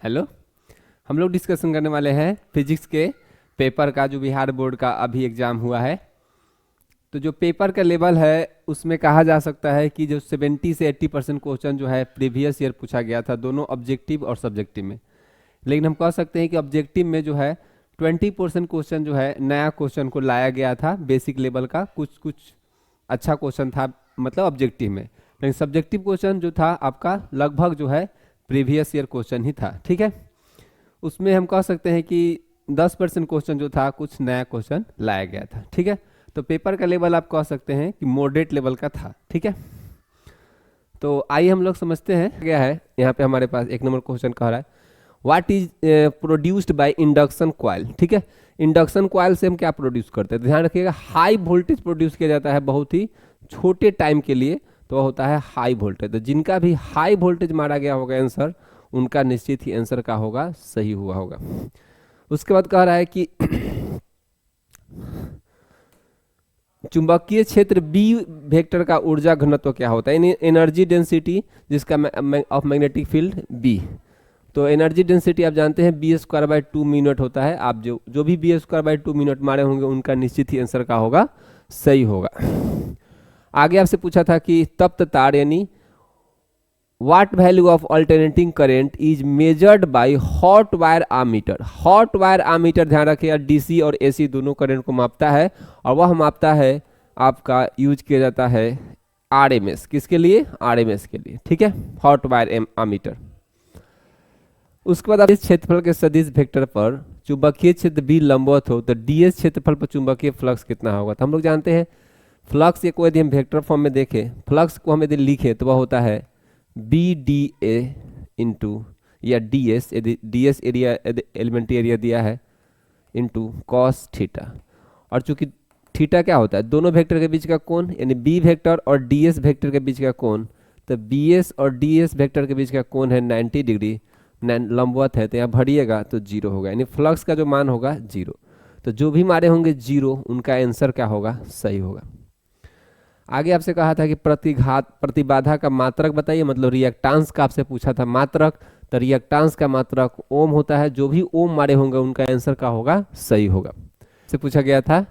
Hello. हम लोग discussion करने वाले हैं फिजिक्स के पेपर का, जो बिहार बोर्ड का अभी एग्ज़ाम हुआ है। तो जो पेपर का लेवल है उसमें कहा जा सकता है कि जो 70 से 80% क्वेश्चन जो है प्रीवियस ईयर पूछा गया था, दोनों ऑब्जेक्टिव और सब्जेक्टिव में। लेकिन हम कह सकते हैं कि ऑब्जेक्टिव में जो है 20% क्वेश्चन जो है नया क्वेश्चन को लाया गया था, बेसिक लेवल का कुछ कुछ अच्छा क्वेश्चन था, मतलब ऑब्जेक्टिव में। लेकिन सब्जेक्टिव क्वेश्चन जो था आपका लगभग जो है प्रीवियस ईयर क्वेश्चन ही था, ठीक है। उसमें हम कह सकते हैं कि 10% क्वेश्चन जो था कुछ नया क्वेश्चन लाया गया था, ठीक है। तो पेपर का लेवल आप कह सकते हैं कि मॉडरेट लेवल का था, ठीक है। तो आइए हम लोग समझते हैं क्या है। यहाँ पे हमारे पास 1 नंबर क्वेश्चन कह रहा है what is produced by induction coil, ठीक है। इंडक्शन कॉइल से हम क्या प्रोड्यूस करते हैं, तो ध्यान रखिएगा हाई वोल्टेज प्रोड्यूस किया जाता है बहुत ही छोटे टाइम के लिए, तो वह होता है हाई वोल्टेज। तो जिनका भी हाई वोल्टेज मारा गया होगा आंसर, उनका निश्चित ही आंसर का होगा सही हुआ होगा। उसके बाद कह रहा है कि चुंबकीय क्षेत्र बी वेक्टर का ऊर्जा घनत्व क्या होता है, एनर्जी डेंसिटी जिसका ऑफ मैग्नेटिक फील्ड बी। तो एनर्जी डेंसिटी आप जानते हैं b² मिनट होता है। आप जो भी b² मिनट मारे होंगे उनका निश्चित ही आंसर का होगा सही होगा। आगे आपसे पूछा था कि तप्त तार यानी what value of alternating current is measured by hot wire ammeter. Hot wire ammeter ध्यान रखिएगा डीसी और एसी दोनों करंट को मापता है, और वह मापता है आपका यूज किया जाता है आरएमएस। किसके लिए? आरएमएस के लिए, ठीक है, हॉट वायर आमीटर। उसके बाद इस क्षेत्रफल के सदिश वेक्टर पर चुंबकीय क्षेत्र बी लंबवत हो तो डीएस क्षेत्रफल पर चुंबकीय फ्लक्स कितना होगा। तो हम लोग जानते हैं फ्लक्स को यदि हम वेक्टर फॉर्म में देखें, फ्लक्स को हम यदि लिखें तो वह होता है बी डी ए इंटू या डी एस, यदि D S area elementary area दिया है, इंटू कॉस थीटा। और चूंकि थीटा क्या होता है, दोनों वेक्टर के बीच का कोण, यानी बी वेक्टर और डी एस वेक्टर के बीच का कोण। तो बी एस और डी एस वेक्टर के बीच का कोण है 90 डिग्री, लंबवत है, तो यहाँ भरिएगा तो 0 होगा, यानी फ्लक्स का जो मान होगा 0। तो जो भी मारे होंगे 0, उनका आंसर क्या होगा सही होगा। आगे आपसे कहा था कि प्रतिबाधा का मात्रक बताइए, मतलब रिएक्टांस का आपसे पूछा था मात्रक। तो रिएक्टांस का मात्रक ओम होता है, जो भी ओम मारे होंगे उनका आंसर का होगा सही होगा। से पूछा गया था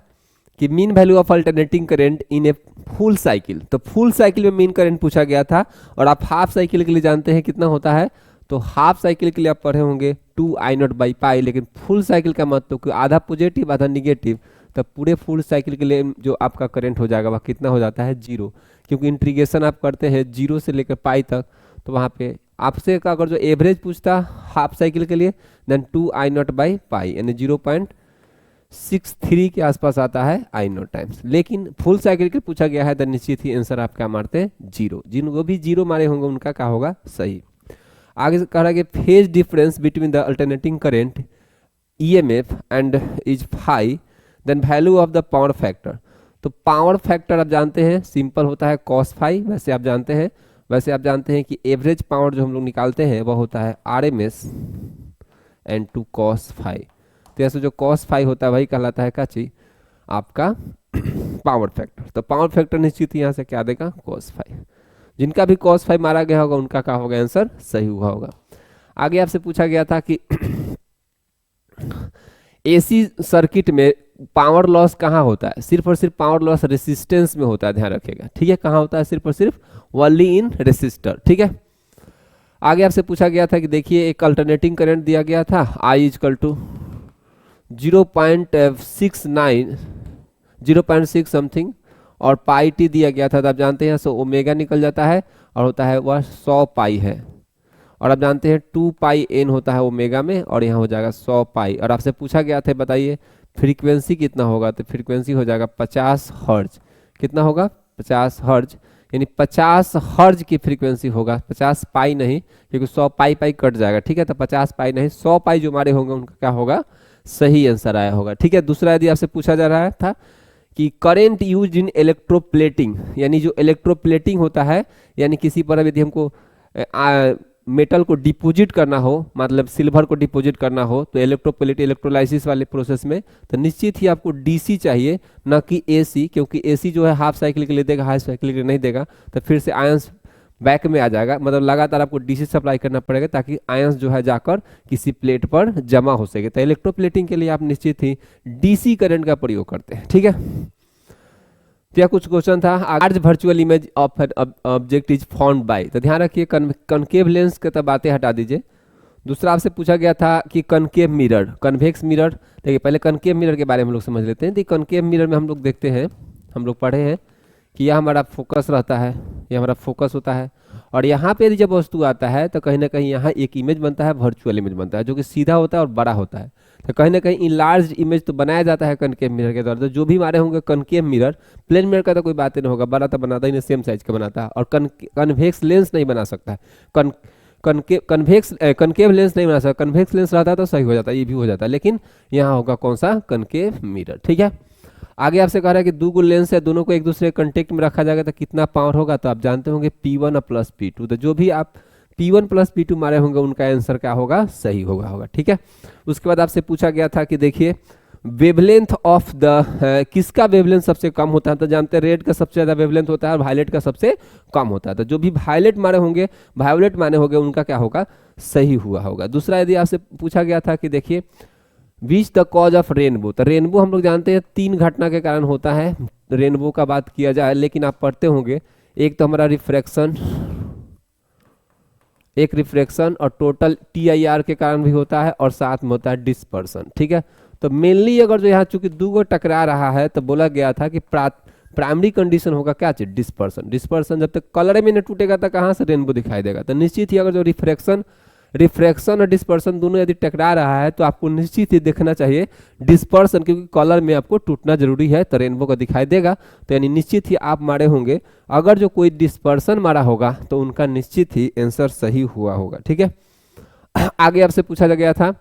कि mean value of alternating current in a full cycle. तो फुल साइकिल में मीन करंट पूछा गया था, और आप हाफ साइकिल के लिए जानते हैं कितना होता है। तो हाफ साइकिल के लिए आप पढ़े होंगे 2I0/π, लेकिन फुल साइकिल का मतलब कि आधा पॉजिटिव आधा निगेटिव। तब पूरे फुल साइकिल के लिए जो आपका करंट हो जाएगा वह कितना हो जाता है 0, क्योंकि इंटीग्रेशन आप करते हैं 0 से लेकर पाई तक। तो वहाँ पे आपसे अगर जो एवरेज पूछता हाफ साइकिल के लिए, देन 2I0/π यानी 0.63 के आसपास आता है I0 टाइम्स। लेकिन फुल साइकिल के पूछा गया है तो निश्चित ही आंसर आप क्या मारते हैं 0। जिनको भी 0 मारे होंगे उनका क्या होगा सही। आगे कह रहा है कि phase difference between the alternating current EMF and is phi, then value of the power factor. तो पावर फैक्टर आप जानते हैं सिंपल होता है cos फाई, वैसे आप जानते हैं कि एवरेज पावर जो हम लोग निकालते हैं वह होता है RMS and two cos phi. तो ऐसे जो cos फाई होता है वही कहलाता है क्या चीज आपका पावर फैक्टर। तो पावर फैक्टर निश्चित यहाँ से क्या देगा cos फाई। जिनका भी cos फाई मारा गया होगा उनका क्या होगा आंसर सही हुआ होगा। आगे आपसे पूछा गया था कि एसी सर्किट में पावर लॉस कहाँ होता है, सिर्फ और सिर्फ पावर लॉस रेसिस्टेंस में होता है, ध्यान रखिएगा, ठीक है। कहाँ होता है? सिर्फ और सिर्फ ओनली इन रेसिस्टर, ठीक है। आगे आपसे पूछा गया था कि देखिए एक अल्टरनेटिंग करंट दिया गया था I = 0.6 समथिंग, और पाई टी दिया गया था। तो आप जानते हैं सो ओमेगा निकल जाता है और होता है वह 100 पाई है। और आप जानते हैं 2πn होता है ओमेगा में, और यहाँ हो जाएगा 100 पाई। और आपसे पूछा गया था बताइए फ्रीक्वेंसी कितना होगा, तो फ्रीक्वेंसी हो जाएगा 50 हर्ज। कितना होगा 50 हर्ज, यानी 50 हर्ज की फ्रीक्वेंसी होगा, 50 पाई नहीं, क्योंकि 100 पाई कट जाएगा, ठीक है। तो 50 पाई नहीं 100 पाई जो हमारे होंगे उनका क्या होगा सही आंसर आया होगा, ठीक है। दूसरा यदि आपसे पूछा जा रहा था कि करेंट यूज इन इलेक्ट्रोप्लेटिंग, यानी जो इलेक्ट्रोप्लेटिंग होता है, यानी किसी पर यदि हमको मेटल को डिपॉजिट करना हो, मतलब सिल्वर को डिपॉजिट करना हो, तो इलेक्ट्रोलाइसिस वाले प्रोसेस में तो निश्चित ही आपको डीसी चाहिए, ना कि एसी, क्योंकि एसी जो है हाफ साइकिल के लिए देगा, हाफ साइकिल के लिए नहीं देगा। तो फिर से आयंस बैक में आ जाएगा, मतलब लगातार आपको डीसी सप्लाई करना पड़ेगा ताकि आयंस जो है जाकर किसी प्लेट पर जमा हो सके। तो इलेक्ट्रोप्लेटिंग के लिए आप निश्चित ही डीसी करंट का प्रयोग करते हैं, ठीक है। तो यह कुछ क्वेश्चन था। Large virtual image of an object is formed bye, तो ध्यान रखिए कनकेव लेंस के तो बातें हटा दीजिए। दूसरा आपसे पूछा गया था कि कनकेव मिरर, कन्वेक्स मिरर। देखिए पहले कनकेव मिरर के बारे में हम लोग समझ लेते हैं। तो कनकेव मिरर में हम लोग देखते हैं, हम लोग पढ़े हैं कि यह हमारा फोकस रहता है, यह हमारा फोकस होता है, और यहाँ पे यदि जब वस्तु आता है तो कहीं ना कहीं यहाँ एक इमेज बनता है, वर्चुअल इमेज बनता है, जो कि सीधा होता है और बड़ा होता है। तो कहीं ना कहीं इनलार्ज इमेज तो बनाया जाता है कनकेव मिरर के द्वारा। तो जो भी हमारे होंगे कनकेव मिरर, प्लेन मिरर का तो कोई बात नहीं होगा, बड़ा तो बनाता ही नहीं, सेम साइज का बनाता है। और कन्वेक्स लेंस नहीं बना सकता है, कनकेव लेंस नहीं बना सकता। कन्वेक्स लेंस रहता है तो सही हो जाता है, ये भी हो जाता है, लेकिन यहाँ होगा कौन सा, कनकेव मिरर, ठीक है। आगे आपसे कह रहा है कि दो लेंस है, दोनों को एक दूसरे कांटेक्ट में रखा जाएगा तो कितना पावर होगा, तो आप जानते होंगे P1 प्लस P2। तो जो भी आप P1 प्लस P2 मारे होंगे उनका आंसर क्या होगा, सही होगा, ठीक है। उसके बाद आपसे पूछा गया था कि देखिए वेवलेंथ ऑफ द, किसका वेवलेंथ सबसे कम होता है, तो जानते हैं रेड का सबसे ज्यादा वेवलेंथ होता है और वायलेट का सबसे कम होता है। तो जो भी वायलेट मारे होंगे, वायलेट माने होंगे, उनका क्या होगा, सही होगा। दूसरा यदि आपसे पूछा गया था कि देखिए which the cause of rainbow, तो रेनबो हम लोग जानते हैं 3 घटना के कारण होता है। रेनबो का बात किया जाए, लेकिन आप पढ़ते होंगे एक तो हमारा रिफ्रैक्शन, एक रिफ्रैक्शन और टोटल TIR के कारण भी होता है, और साथ में होता है डिस्पर्सन, ठीक है। तो मेनली अगर जो यहाँ चूंकि दो टकरा रहा है तो बोला गया था कि प्राइमरी कंडीशन होगा क्या चीज, डिस्पर्सन। डिस्पर्सन जब तक कलर में न टूटेगा तो कहाँ से रेनबो दिखाई देगा। तो निश्चित ही अगर जो रिफ्रैक्शन और डिस्पर्सन दोनों यदि टकरा रहा है तो आपको निश्चित ही देखना चाहिए डिस्पर्सन, क्योंकि कलर में आपको टूटना जरूरी है तो रेनबो का दिखाई देगा। तो यानी निश्चित ही आप मारे होंगे, अगर जो कोई डिस्पर्सन मारा होगा तो उनका निश्चित ही आंसर सही हुआ होगा, ठीक है। आगे आपसे पूछा गया था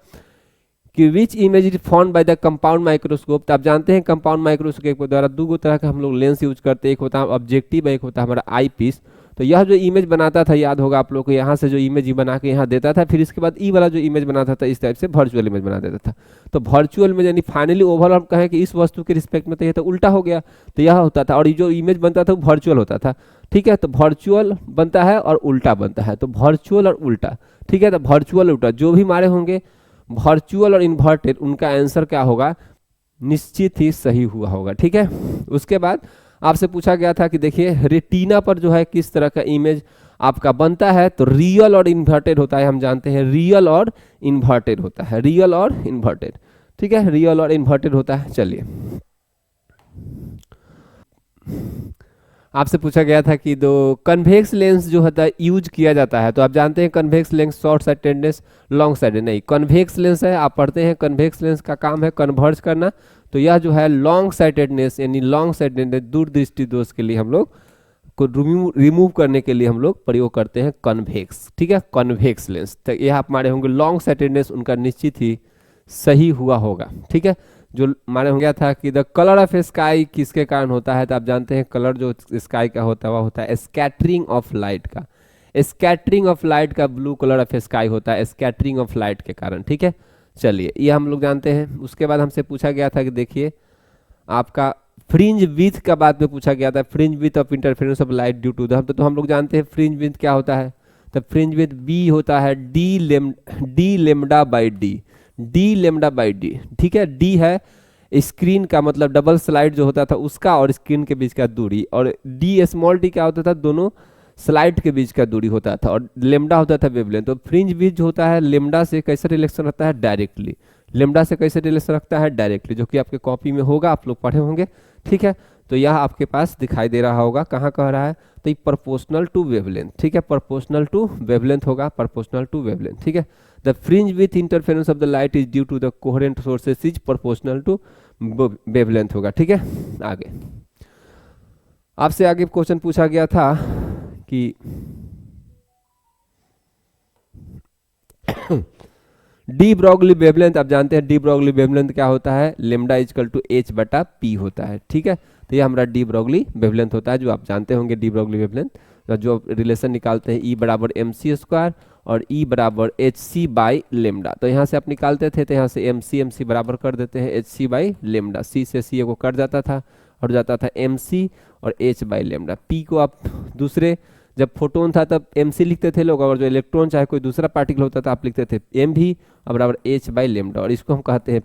कि which image is formed by the compound microscope. तो आप जानते हैं कंपाउंड माइक्रोस्कोप के द्वारा दो तरह का हम लोग लेंस यूज करते हैं, एक होता है ऑब्जेक्टिव, एक होता है हमारा आई पीस। तो यह जो इमेज बनाता था, याद होगा आप लोग को, यहाँ से जो इमेज बना के यहाँ देता था, फिर इसके बाद ई वाला जो इमेज बनाता था इस टाइप से वर्चुअल इमेज बना देता था। तो वर्चुअल में यानी फाइनली ओवरऑल हम कहें कि इस वस्तु के रिस्पेक्ट में तो ये तो उल्टा हो गया, तो यह होता था, और जो इमेज बनता था वो वर्चुअल होता था, ठीक है। तो वर्चुअल बनता है और उल्टा बनता है, तो वर्चुअल और उल्टा, ठीक है। तो वर्चुअल उल्टा जो भी मारे होंगे वर्चुअल और इन्वर्टेड, उनका आंसर क्या होगा, निश्चित ही सही हुआ होगा, ठीक है। उसके बाद आपसे पूछा गया था कि देखिए रेटिना पर जो है किस तरह का इमेज आपका बनता है, तो रियल और इन्वर्टेड होता है। हम जानते हैं रियल और इन्वर्टेड होता है, रियल और इन्वर्टेड, ठीक है, रियल और इन्वर्टेड होता है। चलिए आपसे पूछा गया था कि दो कन्वेक्स लेंस जो होता है यूज किया जाता है, तो आप जानते हैं convex lens short sightedness, long sided नहीं, कन्वेक्स लेंस है, आप पढ़ते हैं कन्वेक्स लेंस का काम है कन्वर्ज करना। तो यह जो है लॉन्ग साइटेडनेस यानी लॉन्ग साइटेडनेस दूरदृष्टि दोष के लिए हम लोग को रिमूव करने के लिए हम लोग प्रयोग करते हैं कन्वेक्स, ठीक है, कन्वेक्स लेंस। तो यह आप मारे होंगे लॉन्ग साइटेडनेस, उनका निश्चित ही सही हुआ होगा, ठीक है। जो माने हो गया था कि द कलर ऑफ स्काई किसके कारण होता है, तो आप जानते हैं कलर जो स्काई का होता है वह होता है स्कैटरिंग ऑफ लाइट का, स्कैटरिंग ऑफ लाइट का ब्लू कलर ऑफ स्काई होता है स्कैटरिंग ऑफ लाइट के कारण, ठीक है। चलिए ये हम लोग जानते हैं। उसके बाद हमसे पूछा गया था कि देखिए आपका फ्रिंज विथ का बाद में पूछा गया था, fringe width of interference of light due to the, तो हम लोग जानते हैं फ्रिंज विथ क्या होता है, तो फ्रिंज विथ बी होता है D lambda by D, D lambda by D, ठीक है। डी है स्क्रीन का मतलब डबल स्लाइड जो होता था उसका और स्क्रीन के बीच का दूरी, और डी स्मॉल डी क्या होता था, दोनों स्लाइड के बीच का दूरी होता था, और लेमडा होता था वेवलेंथ। तो फ्रिंज विथ जो होता है लेमडा से कैसे रिलेशन रखता है, डायरेक्टली, लेमडा से कैसे रिलेशन रखता है, डायरेक्टली, जो कि आपके कॉपी में होगा, आप लोग पढ़े होंगे, ठीक है। तो यह आपके पास दिखाई दे रहा होगा, कहाँ कह रहा है, तो ये प्रोपोर्शनल टू वेवलेंथ, ठीक है, प्रोपोर्शनल टू वेवलेंथ होगा, प्रोपोर्शनल टू वेवलेंथ, ठीक है। The fringe width interference of the light is due to the coherent sources is proportional to wavelength होगा, ठीक है। आगे आपसे आगे क्वेश्चन पूछा गया था कि डी ब्रॉगली वेवलेंथ, आप जानते हैं डी ब्रॉगली वेवलेंथ क्या होता है, लेमडा इजकल टू एच बटा पी होता है, ठीक है। तो ये हमारा डी ब्रॉगली वेवलेंथ होता है, जो आप जानते होंगे डी ब्रॉगली वेवलेंथ, जो रिलेशन निकालते हैं ई बराबर एम सी स्क्वायर और ई बराबर एच सी बाई लेमडा। तो यहाँ से आप निकालते थे तो यहाँ से एम सी बराबर कर देते हैं एच सी बाई लेमडा, सी से सी को कट जाता था और जाता था एम सी और एच बाई लेमडा। पी को आप दूसरे जब फोटोन था तब mc लिखते थे लोग, और जो इलेक्ट्रॉन चाहे कोई दूसरा पार्टिकल होता था आप लिखते थे mv और बराबर h बाई लेमडा, और इसको हम कहते हैं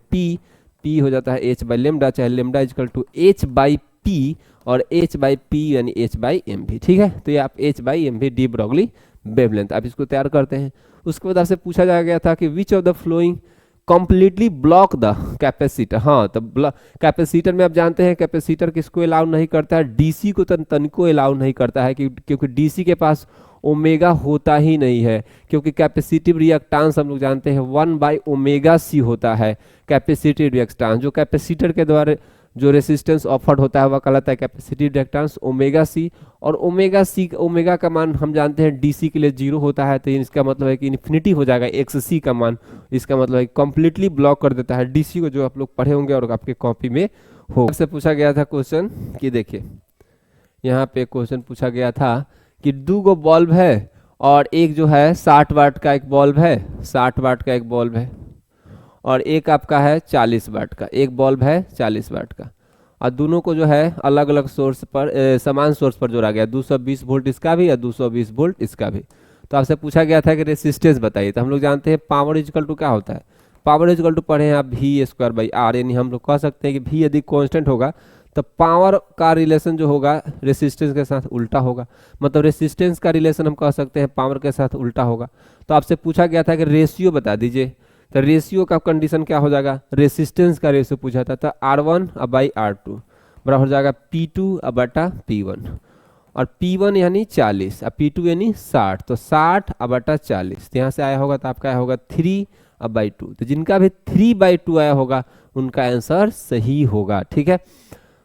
p हो जाता है h बाई लेमडा, चाहे lambda equal to h by p और h बाई p यानी h बाई mv। ठीक है, तो ये आप h by mv de Broglie wavelength, आप इसको तैयार करते हैं। उसके बाद आपसे पूछा जा गया था कि which of the flowing completely block the capacitor. हाँ, तो कैपेसिटर में आप जानते हैं कैपेसिटर किसको अलाउ नहीं करता है, डीसी को तनिको अलाउ नहीं करता है, क्योंकि डीसी के पास ओमेगा होता ही नहीं है, क्योंकि कैपेसिटिव रिएक्टेंस हम लोग जानते हैं 1/ओमेगा-c होता है कैपेसिटिव रिएक्टेंस। जो कैपेसिटर के द्वारा जो रेसिस्टेंस ऑफर्ड होता है वह कहलाता है कैपेसिटिव रिएक्टेंस ओमेगा-c, और ओमेगा का मान हम जानते हैं डीसी के लिए 0 होता है, तो इसका मतलब है कि इन्फिनिटी हो जाएगा एक्स का मान। इसका मतलब है कंप्लीटली ब्लॉक कर देता है डीसी को, जो आप लोग पढ़े होंगे और आपके कॉपी में हो। आपसे पूछा गया था क्वेश्चन कि देखिए यहाँ पे क्वेश्चन पूछा गया था कि 2 गो बल्ब है और एक जो है 60 वाट का एक बल्ब है, 60 वाट का एक बल्ब है, और एक आपका है 40 वाट का, एक बल्ब है 40 वाट का, और दोनों को जो है अलग अलग सोर्स पर समान सोर्स पर जोड़ा गया, 220 वोल्ट इसका भी या 220 वोल्ट इसका भी। तो आपसे पूछा गया था कि रेसिस्टेंस बताइए। तो हम लोग जानते हैं पावर इजकल टू क्या होता है, पावर इजकल टू पढ़े हैं आप V² यानी हम लोग कह सकते हैं कि V यदि कांस्टेंट होगा तो पावर का रिलेशन जो होगा रेसिस्टेंस के साथ उल्टा होगा, मतलब रेसिस्टेंस का रिलेशन हम कह सकते हैं पावर के साथ उल्टा होगा। तो आपसे पूछा गया था कि रेशियो बता दीजिए, तो रेशियो का कंडीशन क्या हो जाएगा, रेसिस्टेंस का रेशियो पूछा था, तो R1 बाई R2 बराबर हो जाएगा P2 बटा P1, और P1 यानी 40 और P2 यानी 60, तो 60 बटा 40, तो यहाँ से आया होगा तो आपका आया होगा 3/2। तो जिनका भी 3/2 आया होगा उनका आंसर सही होगा। ठीक है,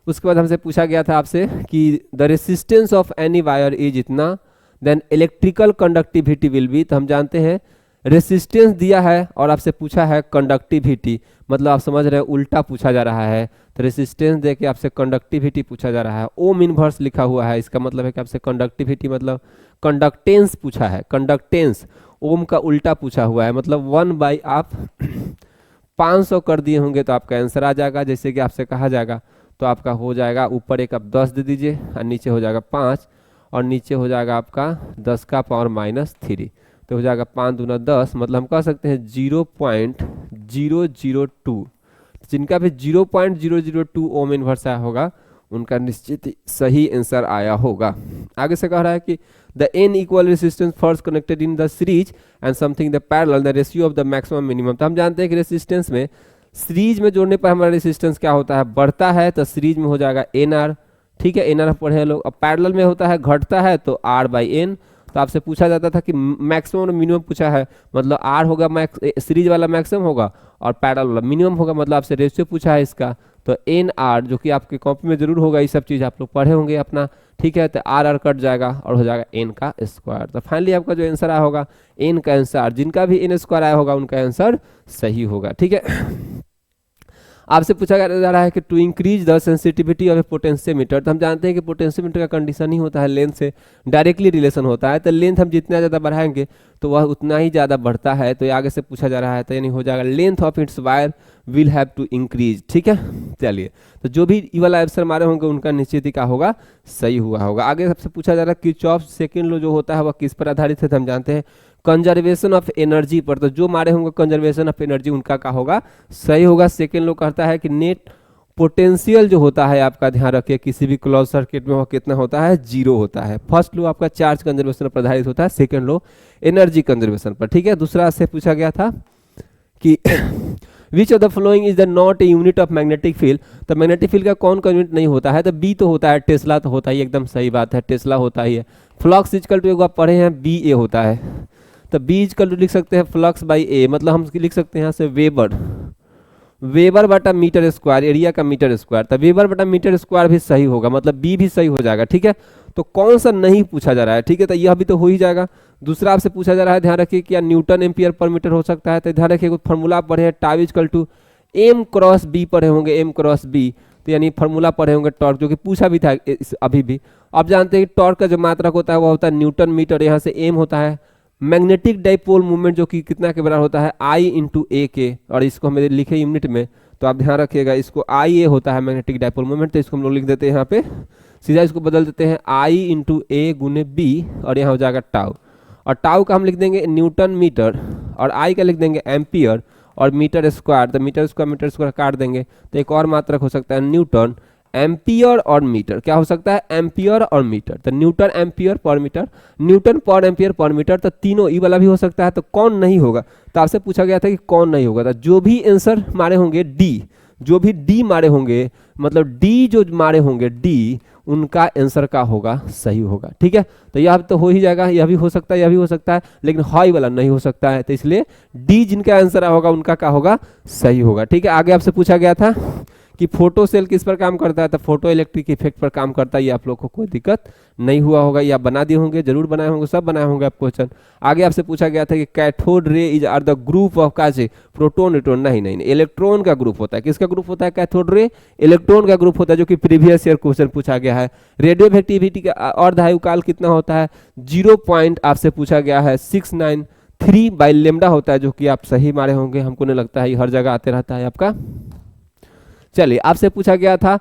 उसके बाद हमसे पूछा गया था आपसे कि the resistance of any wire is इतना, then electrical conductivity will be. तो हम जानते हैं रेसिस्टेंस दिया है और आपसे पूछा है कंडक्टिविटी, मतलब आप समझ रहे हैं उल्टा पूछा जा रहा है। तो रेसिस्टेंस दे के आपसे कंडक्टिविटी पूछा जा रहा है, ओम इनवर्स लिखा हुआ है, इसका मतलब है कि आपसे कंडक्टिविटी मतलब कंडक्टेंस पूछा है, कंडक्टेंस ओम का उल्टा पूछा हुआ है, मतलब 1 बाई आप 500 कर दिए होंगे तो आपका आंसर आ जाएगा। जैसे कि आपसे कहा जाएगा तो आपका हो जाएगा, ऊपर एक आप 10 दे दीजिए और नीचे हो जाएगा 5, और नीचे हो जाएगा आपका 10 का पावर -3, तो हो जाएगा 5 दूना 10, मतलब हम कह सकते हैं 0.002। जिनका भी 0.002 ओम इनवर्स आया होगा उनका निश्चित सही आंसर आया होगा। आगे से कह रहा है कि the n equal resistance first connected in the series and something the parallel the ratio of the maximum minimum. तो हम जानते हैं कि रेसिस्टेंस में सीरीज में जोड़ने पर हमारा रेसिस्टेंस क्या होता है, बढ़ता है तो सीरीज में हो जाएगा NR। ठीक है, NR पढ़े लोग। अब पैरेलल में होता है घटता है तो R/N। तो आपसे पूछा जाता था कि मैक्सिमम और मिनिमम पूछा है, मतलब R होगा सीरीज वाला मैक्सिमम होगा और पैरेलल वाला मिनिमम होगा, मतलब आपसे रेशियो पूछा है इसका। तो NR जो कि आपके कॉपी में जरूर होगा, ये सब चीज़ आप लोग पढ़े होंगे अपना। ठीक है, तो R कट जाएगा और हो जाएगा N का स्क्वायर। तो फाइनली आपका जो आंसर आया होगा N का आंसर, जिनका भी N स्क्वायर आया होगा उनका आंसर सही होगा। ठीक है, आपसे पूछा जा रहा है कि to increase the sensitivity of a potentiometer. तो हम जानते हैं कि पोटेंशियोमीटर का कंडीशन ही होता है लेंथ से डायरेक्टली रिलेशन होता है, तो लेंथ हम जितना ज़्यादा बढ़ाएंगे तो वह उतना ही ज़्यादा बढ़ता है। तो आगे से पूछा जा रहा है, तो यानी हो जाएगा length of its wire will have to increase. ठीक है, चलिए, तो जो भी ई वाला आंसर मारे होंगे उनका निश्चित ही क्या होगा, सही हुआ होगा। आगे सबसे पूछा जा रहा है किरचॉफ सेकंड लॉ जो होता है वह किस पर आधारित है, तो हम जानते हैं कंजर्वेशन ऑफ एनर्जी पर। तो जो मारे होंगे कंजर्वेशन ऑफ एनर्जी उनका क्या होगा, सही होगा। सेकेंड लो कहता है कि नेट पोटेंशियल जो होता है आपका ध्यान रखिए किसी भी क्लोज सर्किट में वह कितना होता है, 0 होता है। फर्स्ट लो आपका चार्ज कंजर्वेशन पर आधारित होता है, सेकेंड लो एनर्जी कंजर्वेशन पर। ठीक है, दूसरा से पूछा गया था कि which of the following is the not a unit of magnetic field. तो मैग्नेटिक फील्ड का कौन यूनिट नहीं होता है, तो बी तो होता है, टेस्ला तो होता ही, एकदम सही बात है, टेस्ला होता ही है। फ्लक्स इजकल टू एक आप पढ़े हैं BA होता है, तो बी इजकल टू लिख सकते हैं फ्लक्स बाई ए, मतलब हम लिख सकते हैं यहाँ से वेबर बटा मीटर स्क्वायर, एरिया का मीटर स्क्वायर। तो वेबर बटा मीटर स्क्वायर भी सही होगा, मतलब बी भी सही हो जाएगा। ठीक है, तो कौन सा नहीं पूछा जा रहा है, ठीक है, तो यह भी तो हो ही जाएगा। दूसरा आपसे पूछा जा रहा है, ध्यान रखिए क्या न्यूटन एम्पियर पर मीटर हो सकता है, तो ध्यान रखिए कुछ फॉर्मूला पढ़े हैं, टाउ इजकल टू M×B पढ़े होंगे, M×B, तो यानी फॉर्मूला पढ़े होंगे टॉर्क, जो कि पूछा भी था अभी भी। आप जानते हैं कि टॉर्क का जो मात्रक होता है वह होता है न्यूटन मीटर, यहाँ से M होता है मैग्नेटिक डाइपोल मूवमेंट, जो कि कितना के बराबर होता है I/A के, और इसको हमें लिखे यूनिट में, तो आप ध्यान रखिएगा इसको IA होता है मैग्नेटिक डाइपोल मूवमेंट, तो इसको हम लोग लिख देते हैं यहाँ पे सीधा इसको बदल देते हैं आई इंटू ए गुने बी और यहाँ हो जाएगा टाउ, और टाउ का हम लिख देंगे न्यूटन मीटर और आई का लिख देंगे एम्पियर और मीटर स्क्वायर, तो मीटर स्क्वायर काट देंगे तो एक और मात्रक हो सकता है न्यूटन, एम्पियर और मीटर। क्या हो सकता है? एम्पियर और मीटर। तो Newton ampere per metre, Newton पर एम्पियर पर मीटर, तो तीनों ई वाला भी हो सकता है। तो कौन नहीं होगा? तो आपसे पूछा गया था कि कौन नहीं होगा, तो जो भी आंसर मारे होंगे डी, जो भी डी मारे होंगे, मतलब डी जो मारे होंगे डी, उनका आंसर का होगा सही होगा। ठीक है, तो यह तो हो ही जाएगा, यह भी हो सकता है, यह भी हो सकता है, लेकिन हाई वाला नहीं हो सकता है, तो इसलिए डी जिनका आंसर होगा उनका क्या होगा? सही होगा। ठीक है, आगे आपसे पूछा गया था कि फोटो सेल किस पर काम करता है, तो फोटो इलेक्ट्रिक इफेक्ट पर काम करता है। ये आप लोग को कोई दिक्कत नहीं हुआ होगा, या बना दिए होंगे, जरूर बनाए होंगे, सब बनाए होंगे आप क्वेश्चन। आगे आपसे पूछा गया था कि cathode ray is are the group of काजे प्रोटोन न्यूट्रॉन, नहीं, इलेक्ट्रॉन का ग्रुप होता है। किसका ग्रुप होता है? कैथोड रे इलेक्ट्रॉन का ग्रुप होता है, जो कि प्रीवियस ईयर क्वेश्चन पूछा गया है। रेडियो एक्टिविटी का और आयुकाल कितना होता है? 0 पॉइंट आपसे पूछा गया है 693 बाई लेमडा होता है, जो कि आप सही मारे होंगे। हमको नहीं लगता है ये हर जगह आते रहता है आपका। चलिए, आपसे पूछा गया था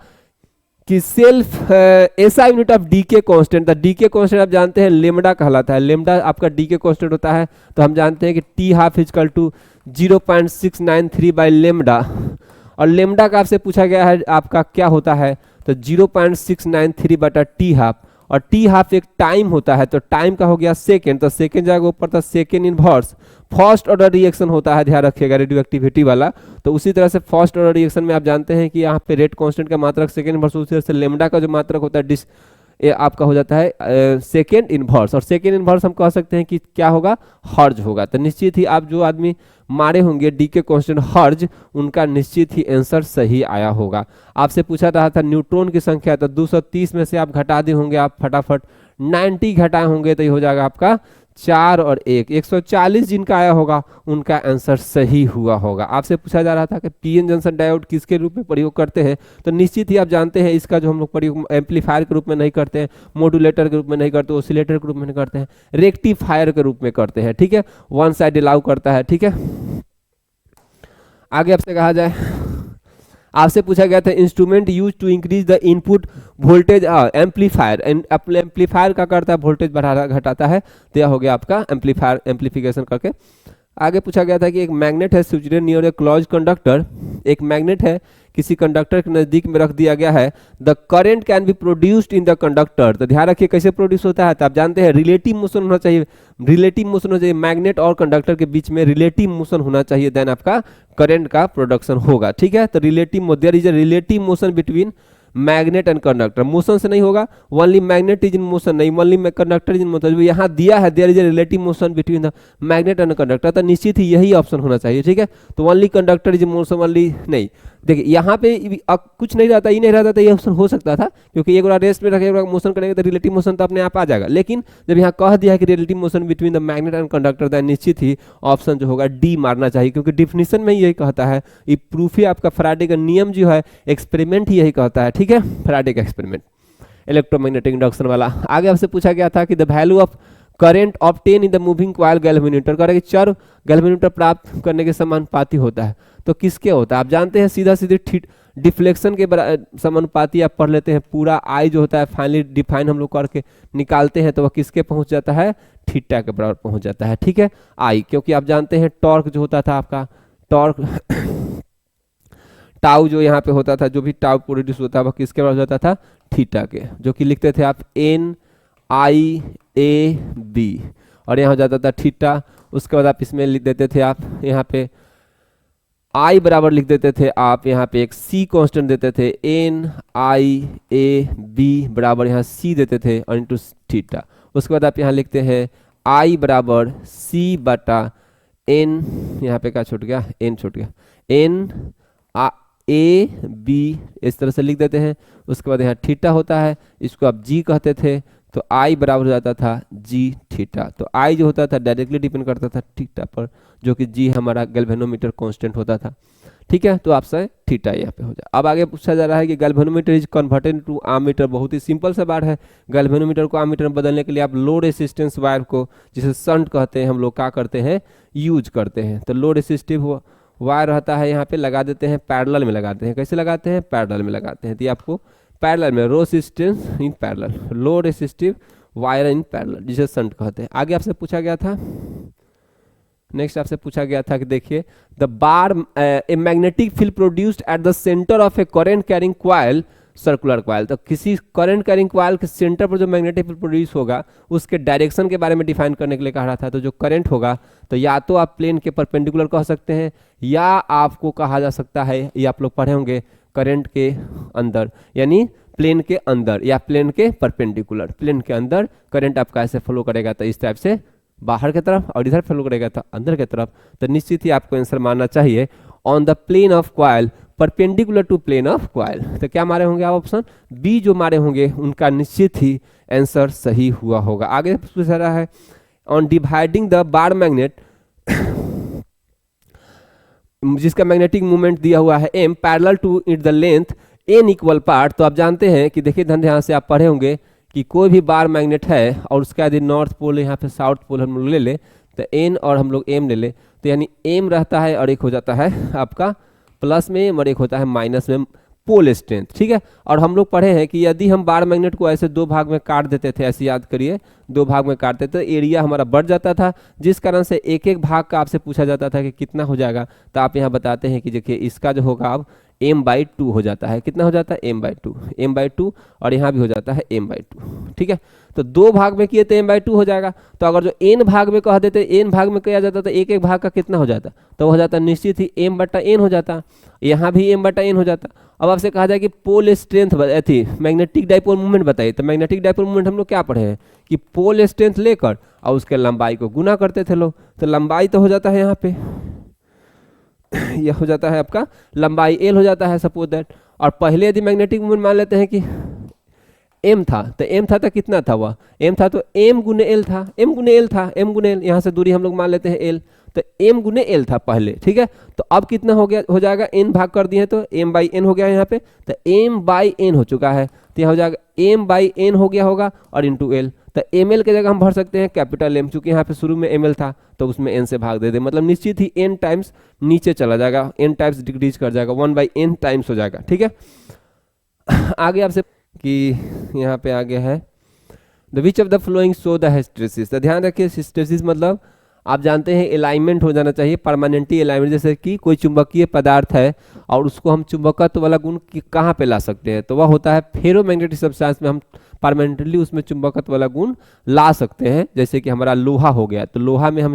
कि सेल्फ ऐसा unit of decay constant, the decay constant आप जानते हैं लेमडा कहलाता है। लेमडा आपका डीके कांस्टेंट होता है, तो हम जानते हैं कि T half equal to 0.693 by lambda, और लेमडा का आपसे पूछा गया है आपका क्या होता है, तो 0.693 बटा टी हाफ, और टी हाफ एक टाइम होता है, तो टाइम का हो गया सेकेंड, तो सेकेंड जाएगा ऊपर, तो second inverse first order reaction होता है, ध्यान रखिएगा, रेडियो एक्टिविटी वाला। तो उसी तरह से फर्स्ट ऑर्डर रिएक्शन में आप जानते हैं कि यहाँ पे रेट कांस्टेंट का मात्रक सेकेंड इनवर्स, उसी तरह से लेमडा का जो मात्रक होता है ये आपका हो जाता है सेकेंड इनवर्स, और सेकेंड इनवर्स हम कह सकते हैं कि क्या होगा? हर्ज होगा। तो निश्चित ही आप जो आदमी मारे होंगे डी के कांस्टेंट हर्ज, उनका निश्चित ही आंसर सही आया होगा। आपसे पूछा रहा था न्यूट्रॉन की संख्या, तो 230 में से आप घटा दिए होंगे आप फटाफट, 90 घटाए होंगे तो ये हो जाएगा आपका 4 और 1, 140 जिनका आया होगा उनका आंसर सही हुआ होगा। आपसे पूछा जा रहा था कि पीएन जंक्शन डायोड किसके रूप में प्रयोग करते हैं, तो निश्चित ही आप जानते हैं इसका जो हम लोग प्रयोग एम्पलीफायर के रूप में नहीं करते हैं, मॉड्यूलेटर के रूप में नहीं करते, ऑसिलेटर के रूप में नहीं करते हैं, रेक्टिफायर के रूप में करते हैं। ठीक है, वन साइड अलाउ करता है। ठीक है, आगे आपसे कहा जाए, आपसे पूछा गया था instrument use to increase the input voltage, amplifier, amplifier का करता है वोल्टेज बढ़ाता घटाता है, तो यह हो गया आपका एम्पलीफायर, एम्पलीफिकेशन करके। आगे पूछा गया था कि एक मैग्नेट है सिचुएटेड नियर ए क्लोज कंडक्टर, एक मैग्नेट है किसी कंडक्टर के नजदीक में रख दिया गया है, the current can be produced in the conductor, तो ध्यान रखिए कैसे प्रोड्यूस होता है, तो आप जानते हैं रिलेटिव मोशन होना चाहिए, रिलेटिव मोशन होना चाहिए, मैग्नेट और कंडक्टर के बीच में रिलेटिव मोशन होना चाहिए, देन आपका करंट का प्रोडक्शन होगा। ठीक है, तो relative, there is a relative motion between magnet and conductor, motion से नहीं होगा, only magnet is in motion, नहीं only conductor is in motion, यहाँ दिया है there is a relative motion between the magnet and conductor, तो निश्चित ही यही ऑप्शन होना चाहिए। ठीक है, तो only conductor is in motion, only नहीं, देखिए यहाँ पे कुछ नहीं रहता, ये नहीं रहता, तो ये ऑप्शन हो सकता था, क्योंकि एक बार रेस्ट में रखेगा मोशन करेंगे तो रिलेटिव मोशन तो अपने आप आ जाएगा, लेकिन जब यहाँ कह दिया है कि relative motion between the magnet and conductor, तो निश्चित ही ऑप्शन जो होगा डी मारना चाहिए, क्योंकि डिफिनीशन में यही कहता है, ये प्रूफ ही आपका फैराडे का नियम जो है, एक्सपेरिमेंट ही यही कहता है। ठीक है, फैराडे का एक्सपेरिमेंट इलेक्ट्रोमैग्नेटिक इंडक्शन वाला। आगे आपसे पूछा गया था कि the value of current obtain in the moving coil galvanometer, कह रहे कि चर गैल्वेनोमीटर प्राप्त करने के समानुपाती होता है, तो किसके होता है? आप जानते हैं सीधा सीधे डिफ्लेक्शन के समानुपाती आप पढ़ लेते हैं, पूरा आई जो होता है फाइनली डिफाइन हम लोग करके निकालते हैं, तो वह किसके पहुंच जाता है? थीटा के बराबर पहुंच जाता है। ठीक है, आई, क्योंकि आप जानते हैं टॉर्क जो होता था आपका, टॉर्क टाउ जो यहाँ पे होता था, जो भी टाउ प्रोड्यूस होता है वह किसके बराबर होता था? थीटा के, जो कि लिखते थे आप एन आई ए बी, और यहाँ हो जाता था थीटा। उसके बाद आप इसमें लिख देते थे आप यहाँ पे आई बराबर लिख देते थे आप, यहाँ पे एक सी कांस्टेंट देते थे, एन आई ए बी बराबर यहाँ सी देते थे और इंटू थीटा। उसके बाद आप यहाँ लिखते हैं आई बराबर सी बटा एन, यहाँ पे क्या छूट गया? एन छूट गया, एन ए बी, इस तरह से लिख देते हैं। उसके बाद यहाँ थीटा होता है, इसको आप जी कहते थे, तो आई बराबर हो जाता था जी थीटा, तो आई जो होता था डायरेक्टली डिपेंड करता था थीटा पर, जो कि जी हमारा गैल्वेनोमीटर कांस्टेंट होता था। ठीक है, तो आपसे थीटा यहाँ पे हो जाए। अब आगे पूछा जा रहा है कि galvanometer is converted to ammeter, बहुत ही सिंपल सा बात है, गैल्वेनोमीटर को आमीटर में बदलने के लिए आप लो रेसिस्टेंस वायर को, जिसे शंट कहते हैं, हम लोग क्या करते हैं? यूज करते हैं। तो लो रेसिस्टिव वायर रहता है, यहाँ पे लगा देते हैं, पैरेलल में लगाते हैं। कैसे लगाते हैं? पैरेलल में लगाते हैं, तो ये आपको पैरेलल में, resistance in parallel, low resistive wire in parallel, जिसे शंट कहते हैं। आगे आपसे पूछा गया था, नेक्स्ट आपसे पूछा गया था कि देखिए the bar a magnetic field produced at the centre of A current carrying coil circular coil, तो किसी करंट कैरिंग कॉइल के सेंटर पर जो मैग्नेटिक फील्ड प्रोड्यूस होगा उसके डायरेक्शन के बारे में डिफाइन करने के लिए कहा रहा था। तो जो करंट होगा तो या तो आप प्लेन के परपेंडिकुलर कह सकते हैं, या आपको कहा जा सकता है, ये आप लोग पढ़े होंगे, करंट के अंदर, यानी प्लेन के अंदर या प्लेन के परपेंडिकुलर। प्लेन के अंदर करंट आपका ऐसे फ्लो करेगा तो इस टाइप से बाहर की तरफ, और इधर फ्लो करेगा तो अंदर की तरफ। तो निश्चित ही आपको आंसर मानना चाहिए on the plane of coil perpendicular to plane of coil. तो क्या मारे होंगे आप? ऑप्शन बी जो मारे होंगे उनका निश्चित ही आंसर सही हुआ होगा। आगे पूछा रहा है on dividing the bar magnet, जिसका मैग्नेटिक मूवमेंट दिया हुआ है m parallel to it the length n equal part. तो आप जानते हैं कि देखिए धन ध्यान से आप पढ़े होंगे कि कोई भी बार मैग्नेट है और उसका यदि नॉर्थ पोल यहाँ पे साउथ पोल हम लोग ले ले तो n और हम लोग m ले ले, तो यानी m रहता है और एक हो जाता है आपका प्लस में m और एक होता है माइनस में पोल स्ट्रेंथ, ठीक है। और हम लोग पढ़े हैं कि यदि हम बार मैग्नेट को ऐसे दो भाग में काट देते थे, ऐसे याद करिए, दो भाग में काटते थे, एरिया हमारा बढ़ जाता था, जिस कारण से एक एक भाग का आपसे पूछा जाता था कि कितना हो जाएगा। तो आप यहाँ बताते हैं कि देखिए इसका जो होगा अब m/2 हो जाता है। कितना हो जाता है? m/2, और यहाँ भी हो जाता है m/2, ठीक है। तो दो भाग में किए तो m/2 हो जाएगा। तो अगर जो n भाग में कह देते, n भाग में किया जाता तो एक एक भाग का कितना हो जाता? तो हो जाता निश्चित ही m/n हो जाता, यहाँ भी m/n हो जाता। अब आपसे कहा जाए कि पोल स्ट्रेंथ थी, मैग्नेटिक डाइपोल मूवमेंट बताइए। तो मैग्नेटिक डाइपोल मूवमेंट हम लोग क्या पढ़े हैं कि पोल स्ट्रेंथ लेकर और उसके लंबाई को गुना करते थे लोग। तो लंबाई तो हो जाता है यहाँ पे यह हो जाता है आपका लंबाई l हो जाता है सपोज दैट। और पहले यदि मैग्नेटिक मूवमेंट मान लेते हैं कि m था, तो m था तो कितना था? वह m था तो m गुने l था, m गुने l था, m गुने l, यहाँ से दूरी हम लोग मान लेते हैं l, तो m गुने l था पहले, ठीक है। तो अब कितना हो गया, हो जाएगा n भाग कर दिए तो m/n हो गया यहाँ पे, तो m/n हो चुका है। तो यहाँ हो जाएगा m/n हो गया होगा और इंटू l। तो ml की जगह हम भर सकते हैं कैपिटल M, चूंकि यहाँ पे शुरू में ml था तो उसमें n से भाग दे दे, मतलब निश्चित ही n टाइम्स नीचे चला जाएगा, n टाइम्स डिक्रीज कर जाएगा, 1/n टाइम्स हो जाएगा, ठीक है। आगे आपसे कि यहाँ पे आगे है the which of the flowing show the hysteresis. तो ध्यान रखिए हिस्टेरेसिस मतलब आप जानते हैं अलाइनमेंट हो जाना चाहिए, परमानेंटली अलाइनमेंट। जैसे कि कोई चुंबकीय पदार्थ है और उसको हम चुंबकत्व वाला गुण कहाँ पे ला सकते हैं, तो वह होता है फेरोमैग्नेटिक सब्सटेंस में हम परमानेंटली उसमें चुंबकत्व वाला गुण ला सकते हैं। जैसे कि हमारा लोहा हो गया, तो लोहा में हम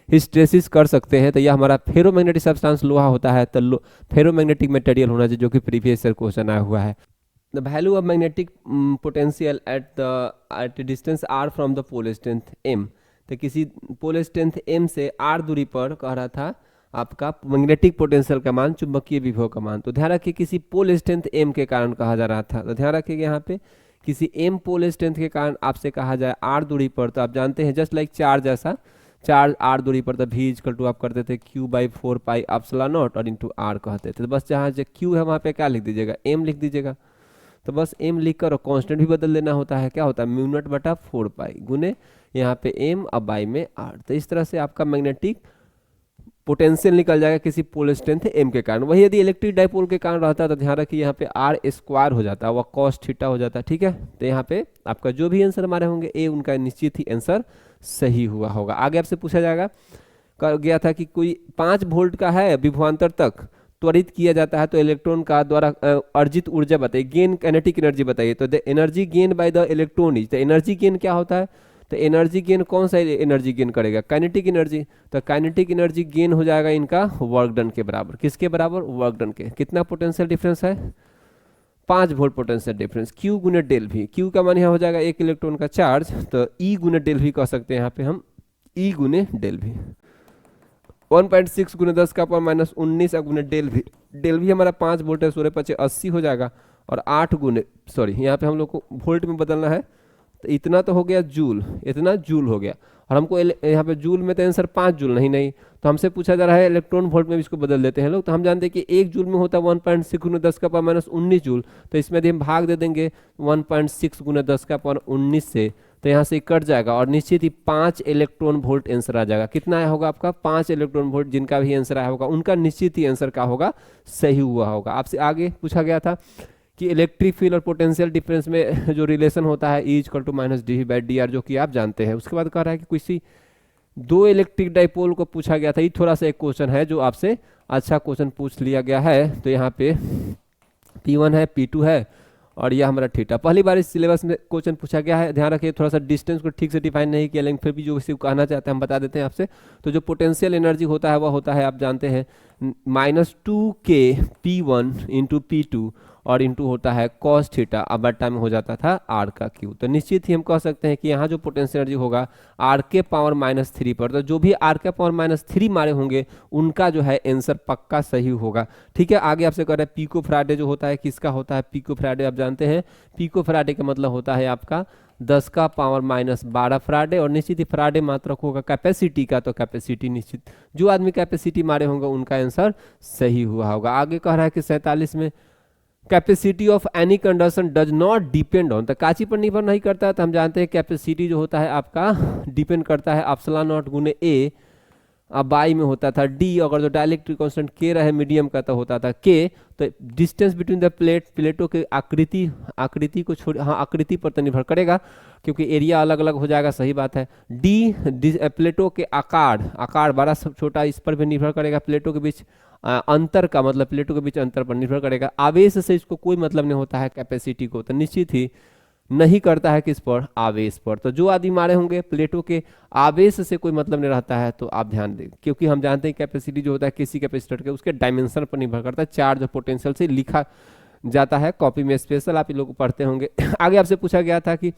हिस्टेरेसिस कर सकते हैं, तो यह हमारा फेरोमैग्नेटिक सब्सटेंस लोहा होता है। तो फेरोमैग्नेटिक मटेरियल होना चाहिए, जो कि प्रीवियस ईयर क्वेश्चन आया हुआ है। The value of magnetic potential at distance r from the pole strength m। तो किसी पोल स्ट्रेंथ m से r दूरी पर कह रहा था आपका मैग्नेटिक पोटेंशियल का मान, चुंबकीय विभव का मान। तो ध्यान रखिए किसी पोल स्ट्रेंथ m के कारण कहा जा रहा था। तो ध्यान रखिएगा यहाँ पे किसी m पोल स्ट्रेंथ के कारण आपसे कहा जाए r दूरी पर, तो आप जानते हैं जस्ट लाइक चार्ज जैसा, चार्ज r दूरी पर, तो v आप करते थे q/4πε0 और इंटू r कहते थे। तो बस जहाँ जो q है वहाँ पे क्या लिख दीजिएगा? m लिख दीजिएगा। तो बस m लिखकर और कांस्टेंट भी बदल देना होता है, क्या होता है? μ0/4π गुने यहाँ पे m और बाई में r। तो इस तरह से आपका मैग्नेटिक पोटेंशियल निकल जाएगा किसी पोल स्ट्रेंथ m के कारण। वही यदि इलेक्ट्रिक डाइपोल के कारण रहता है तो ध्यान रखिए यहाँ पे r² हो जाता है, वह cos थीटा हो जाता है, ठीक है। तो यहाँ पे आपका जो भी आंसर हमारे होंगे ए, उनका निश्चित ही आंसर सही हुआ होगा। आगे आपसे पूछा जाएगा, कर गया था कि कोई 5 वोल्ट का है विभवांतर तक त्वरित किया जाता है तो इलेक्ट्रॉन का द्वारा अर्जित ऊर्जा बताइए, गेन काइनेटिक एनर्जी बताइए। तो the energy gain by the electron is, तो एनर्जी गेन क्या होता है? तो एनर्जी गेन कौन सा एनर्जी गेन करेगा? Kinetic energy. तो काइनेटिक एनर्जी गेन हो जाएगा इनका वर्क डन के बराबर। किसके बराबर? वर्क डन के। कितना पोटेंशियल डिफरेंस है? 5 वोल्ट पोटेंशियल डिफरेंस, क्यू गुने डेल भी। क्यू का मान यहाँ हो जाएगा एक इलेक्ट्रॉन का चार्ज, तो ई गुने डेल भी कह सकते हैं यहाँ पे हम, ई गुने डेल भी। 1.6 गुने 10⁻⁻19 गुने डेल भी हमारा 5 वोल्ट है, 16×5 = 80 हो जाएगा। और 8 गुने, सॉरी यहाँ पे हम लोग को वोल्ट में बदलना है, तो इतना तो हो गया जूल, इतना जूल हो गया। और हमको यहाँ पे जूल में तो आंसर 5 जूल नहीं, तो हमसे पूछा जा रहा है इलेक्ट्रॉन वोल्ट में भी इसको बदल देते हैं लोग। तो हम जानते हैं कि 1 जूल में होता है 1.6 गुने 10⁻⁻19 जूल, तो इसमें यदि हम भाग दे देंगे 1.6 गुने 10⁻19 से, तो यहाँ से कट जाएगा और निश्चित ही 5 इलेक्ट्रॉन वोल्ट आंसर आ जाएगा। कितना आया होगा आपका? 5 इलेक्ट्रॉन वोल्ट। जिनका भी आंसर आया होगा उनका निश्चित ही आंसर का होगा सही हुआ होगा। आपसे आगे पूछा गया था कि इलेक्ट्रिक फील्ड और पोटेंशियल डिफरेंस में जो रिलेशन होता है E=-dV/dr, जो कि आप जानते हैं। उसके बाद कह रहा है कि किसी दो इलेक्ट्रिक डाइपोल को पूछा गया था। ये थोड़ा सा एक क्वेश्चन है जो आपसे अच्छा क्वेश्चन पूछ लिया गया है। तो यहाँ पे P1 है, P2 है और यह हमारा थीटा। पहली बार इस सिलेबस में क्वेश्चन पूछा गया है। ध्यान रखिए, थोड़ा सा डिस्टेंस को ठीक से डिफाइन नहीं किया, लेकिन फिर भी जो किसी को कहना चाहते हैं हम बता देते हैं आपसे। तो जो पोटेंशियल एनर्जी होता है वह होता है, आप जानते हैं, -2k P1 इंटू P2 और इंटू होता है cos थीटा। अब बट टाइम हो जाता था r का क्यू। तो निश्चित ही हम कह सकते हैं कि यहाँ जो पोटेंशियल एनर्जी होगा r के पावर -3 पर, तो जो भी r के पावर -3 मारे होंगे उनका जो है आंसर पक्का सही होगा। ठीक है, आगे आपसे कह रहा है पिको फैराडे जो होता है किसका होता है? पिको फैराडे आप जानते हैं, पिको फैराडे का मतलब होता है आपका 10 का पावर -12 फैराडे। और निश्चित ही फैराडे मात्रक होगा कैपेसिटी का, तो कैपेसिटी निश्चित जो आदमी कैपेसिटी मारे होंगे उनका आंसर सही हुआ होगा। आगे कह रहा है कि 47 में capacity of any conduction does not depend on, तो काची पर निर्भर नहीं करता है। तो हम जानते हैं कैपेसिटी जो होता है आपका डिपेंड करता है एप्सिलॉन नॉट गुने ए, अब बाई में होता था डी। अगर जो डाइलेक्ट्रिक कांस्टेंट के रहे मीडियम का तो होता था के। तो डिस्टेंस बिटवीन द प्लेटों के आकृति को छोड़, हाँ आकृति पर तो निर्भर करेगा क्योंकि एरिया अलग अलग हो जाएगा, सही बात है। डी प्लेटों के आकार बड़ा छोटा, इस पर भी निर्भर करेगा। प्लेटों के बीच अंतर का मतलब प्लेटों के बीच अंतर पर निर्भर करेगा। आवेश से इसको कोई मतलब नहीं होता है कैपेसिटी को, तो निश्चित ही नहीं करता है किस पर? आवेश पर। तो जो आदि मारे होंगे प्लेटों के आवेश से कोई मतलब नहीं रहता है। तो आप ध्यान दें, क्योंकि हम जानते हैं कैपेसिटी जो होता है किसी कैपेसिटर के उसके डायमेंशन पर निर्भर करता है। चार्ज और पोटेंशियल से लिखा जाता है, कॉपी में स्पेशल आप लोग पढ़ते होंगे। आगे आपसे पूछा गया था कि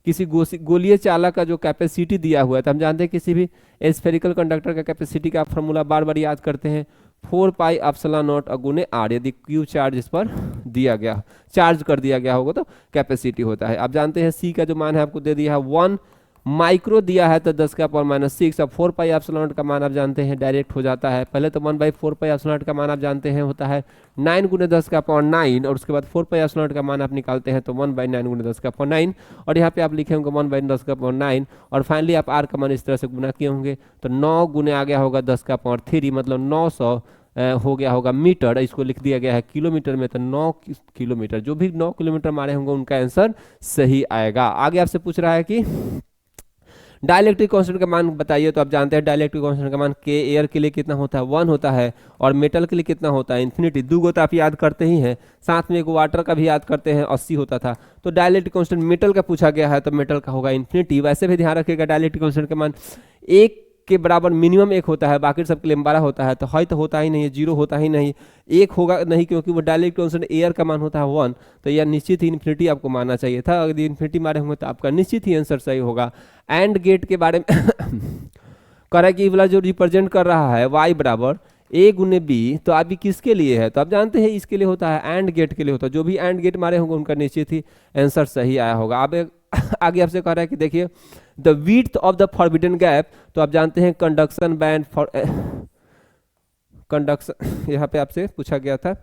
किसी गोलीय चालक का जो कैपेसिटी दिया हुआ है, तो हम जानते हैं किसी भी स्फेरिकल कंडक्टर का कैपेसिटी का फॉर्मूला बार बार याद करते हैं, 4πε0 गुने r। यदि क्यू चार्ज इस पर दिया गया, चार्ज कर दिया गया होगा तो कैपेसिटी होता है। आप जानते हैं सी का जो मान है आपको दे दिया है 1 माइक्रो दिया है, तो 10 का पावर -6। अब 4πε0 का मान आप जानते हैं डायरेक्ट हो जाता है। पहले तो 1/4πε0 का मान आप जानते हैं होता है 9 गुने 10 का पावर 9, और उसके बाद 4πε0 का मान आप निकालते हैं तो 1/9 गुने 10 का पावर 9, और यहाँ पे आप लिखे होंगे 1/10 का पावर 9, और फाइनली आप आर का मान इस तरह से गुना किए होंगे तो 9 गुने आ गया होगा 10 का पावर 3, मतलब 900 हो गया होगा मीटर। इसको लिख दिया गया है किलोमीटर में, तो 9 किलोमीटर। जो भी 9 किलोमीटर मारे होंगे उनका आंसर सही आएगा। आगे आपसे पूछ रहा है कि डाइलेक्ट्रिक कांस्टेंट का मान बताइए। तो आप जानते हैं डाइलेक्ट्रिक कांस्टेंट का मान के एयर के लिए कितना होता है? 1 होता है, और मेटल के लिए कितना होता है? इन्फिनिटी। 2 गो तो आप याद करते ही हैं, साथ में एक वाटर का भी याद करते हैं, 80 होता था। तो डाइलेक्ट्रिक कांस्टेंट मेटल का पूछा गया है तो मेटल का होगा इन्फिनिटी। वैसे भी ध्यान रखिएगा डाइलेक्ट्रिक कांस्टेंट का मान 1 के बराबर मिनिमम 1 होता है, बाकी सबके लिए 12 होता है। तो तो होता ही नहीं है, 0 होता ही नहीं, 1 होगा नहीं, क्योंकि वो डाइलेक्ट्रिक कांस्टेंट एयर का मान होता है 1। तो यह निश्चित ही इन्फिनिटी आपको मानना चाहिए था। अगर इन्फिनिटी मारे होंगे तो आपका निश्चित ही आंसर सही होगा। एंड गेट के बारे में कह रहा है कि वाला जो रिप्रेजेंट कर रहा है y बराबर a गुने b, तो अभी किसके लिए है? तो आप जानते हैं इसके लिए होता है, एंड गेट के लिए होता है। जो भी एंड गेट मारे होंगे उनका निश्चित ही आंसर सही आया होगा। अब आगे आपसे कह रहा है कि देखिए the width of the forbidden gap. तो आप जानते हैं कंडक्शन बैंड फॉर कंडक्शन, यहाँ पे आपसे पूछा गया था।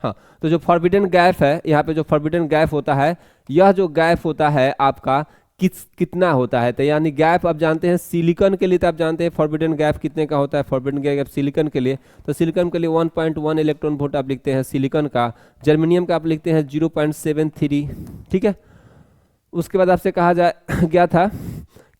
हाँ, तो जो फॉरबिडन गैप है, यहाँ पे जो फॉरबिडन गैप होता है, यह जो गैप होता है आपका कितना होता है? तो यानी गैप आप जानते हैं सिलिकॉन के लिए, तो आप जानते हैं फॉरबिडन गैप कितने का होता है? फॉरबिडन गैप सिलिकॉन के लिए, तो सिलिकॉन के लिए 1.1 इलेक्ट्रॉन वोल्ट आप लिखते हैं सिलिकॉन का। जर्मेनियम का आप लिखते हैं 0.73। ठीक है, उसके बाद आपसे कहा गया था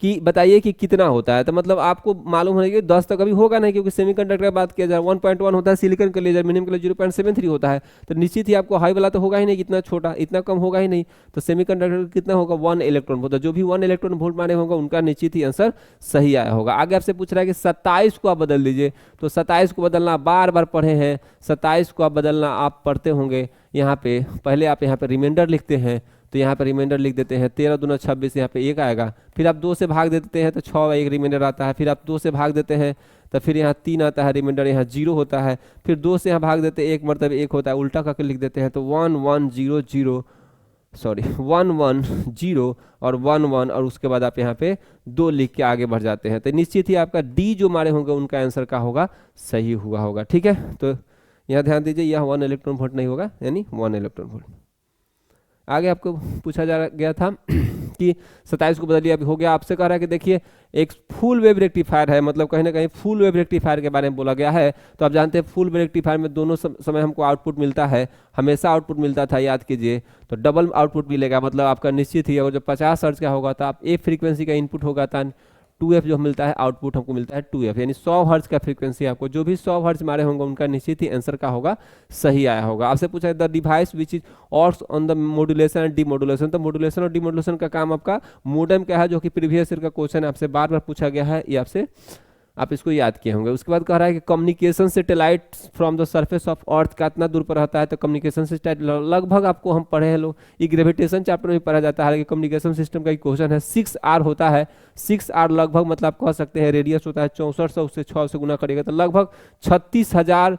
कि बताइए कि कितना होता है। तो मतलब आपको मालूम है कि 10 तो कभी होगा नहीं, क्योंकि सेमीकंडक्टर की बात किया जाए 1.1 होता है सिलिकॉन के लिए, जर्मेनियम के लिए 0.73 होता है। तो निश्चित ही आपको हाई वाला तो होगा ही नहीं, इतना छोटा, इतना कम होगा ही नहीं। तो सेमीकंडक्टर कितना होगा? 1 इलेक्ट्रॉन वोल्ट। जो भी 1 इलेक्ट्रॉन वोल्ट माने होगा उनका निश्चित ही आंसर सही आया होगा। आगे आपसे पूछ रहा है कि 27 को आप बदल दीजिए। तो 27 को बदलना बार बार पढ़े हैं, 27 को आप बदलना आप पढ़ते होंगे। यहाँ पे पहले आप यहाँ पे रिमाइंडर लिखते हैं, तो यहाँ पर रिमाइंडर लिख देते हैं 13 दूना 26, यहाँ पे 1 आएगा। फिर आप 2 से भाग देते हैं तो 6 1 रिमाइंडर आता है। फिर आप 2 से भाग देते हैं तो फिर यहाँ 3 आता है रिमाइंडर, यहाँ 0 होता है। फिर 2 से यहाँ भाग देते हैं 1 मरतबा 1 होता है, उल्टा करके लिख देते हैं तो 1 1 0 0 1 1 0 और 1 1, और उसके बाद आप यहाँ पे 2 लिख के आगे बढ़ जाते हैं। तो निश्चित ही आपका डी जो मारे होंगे उनका आंसर का होगा सही हुआ होगा। ठीक है, तो यहाँ ध्यान दीजिए, यह 1 इलेक्ट्रॉन वोल्ट नहीं होगा, यानी 1 इलेक्ट्रॉन वोल्ट। आगे आपको पूछा जा गया था कि 27 को बदलिए, अभी हो गया। आपसे कह रहा है कि देखिए एक फुल वेव रेक्टिफायर है, मतलब कहीं ना कहीं फुल वेव रेक्टिफायर के बारे में बोला गया है। तो आप जानते हैं फुल वेव रेक्टिफायर में दोनों समय हमको आउटपुट मिलता है, हमेशा आउटपुट मिलता था, याद कीजिए। तो डबल आउटपुट मिलेगा, मतलब आपका निश्चित ही अगर जो 50 हर्ट्ज का होगा तो आप एक फ्रीक्वेंसी का इनपुट होगा था 2f जो मिलता है, आउटपुट हमको मिलता है 2f, यानी 100 हर्ट्ज का फ्रीक्वेंसी आपको जो भी 100 हर्ट्ज मारे होंगे उनका निश्चित ही आंसर का होगा सही आया होगा। आपसे पूछा the device which is works on the modulation and demodulation, तो मॉड्यूलेशन और डीमॉड्यूलेशन का काम आपका मोडेम का है, जो कि प्रीवियस ईयर का क्वेश्चन आपसे बार बार पूछा गया है, ये आपसे आप इसको याद किए होंगे। उसके बाद कह रहा है कि communication satellite from the surface of earth का इतना दूर पर रहता है, तो कम्युनिकेशन सिस्टम लगभग आपको हम पढ़े हैं लोग, ये ग्रेविटेशन चैप्टर में भी पढ़ा जाता है कि कम्युनिकेशन सिस्टम का एक क्वेश्चन है। 6R होता है, 6R लगभग मतलब आप कह सकते हैं रेडियस होता है 6400, उससे 6 से गुना करेगा तो लगभग 36,000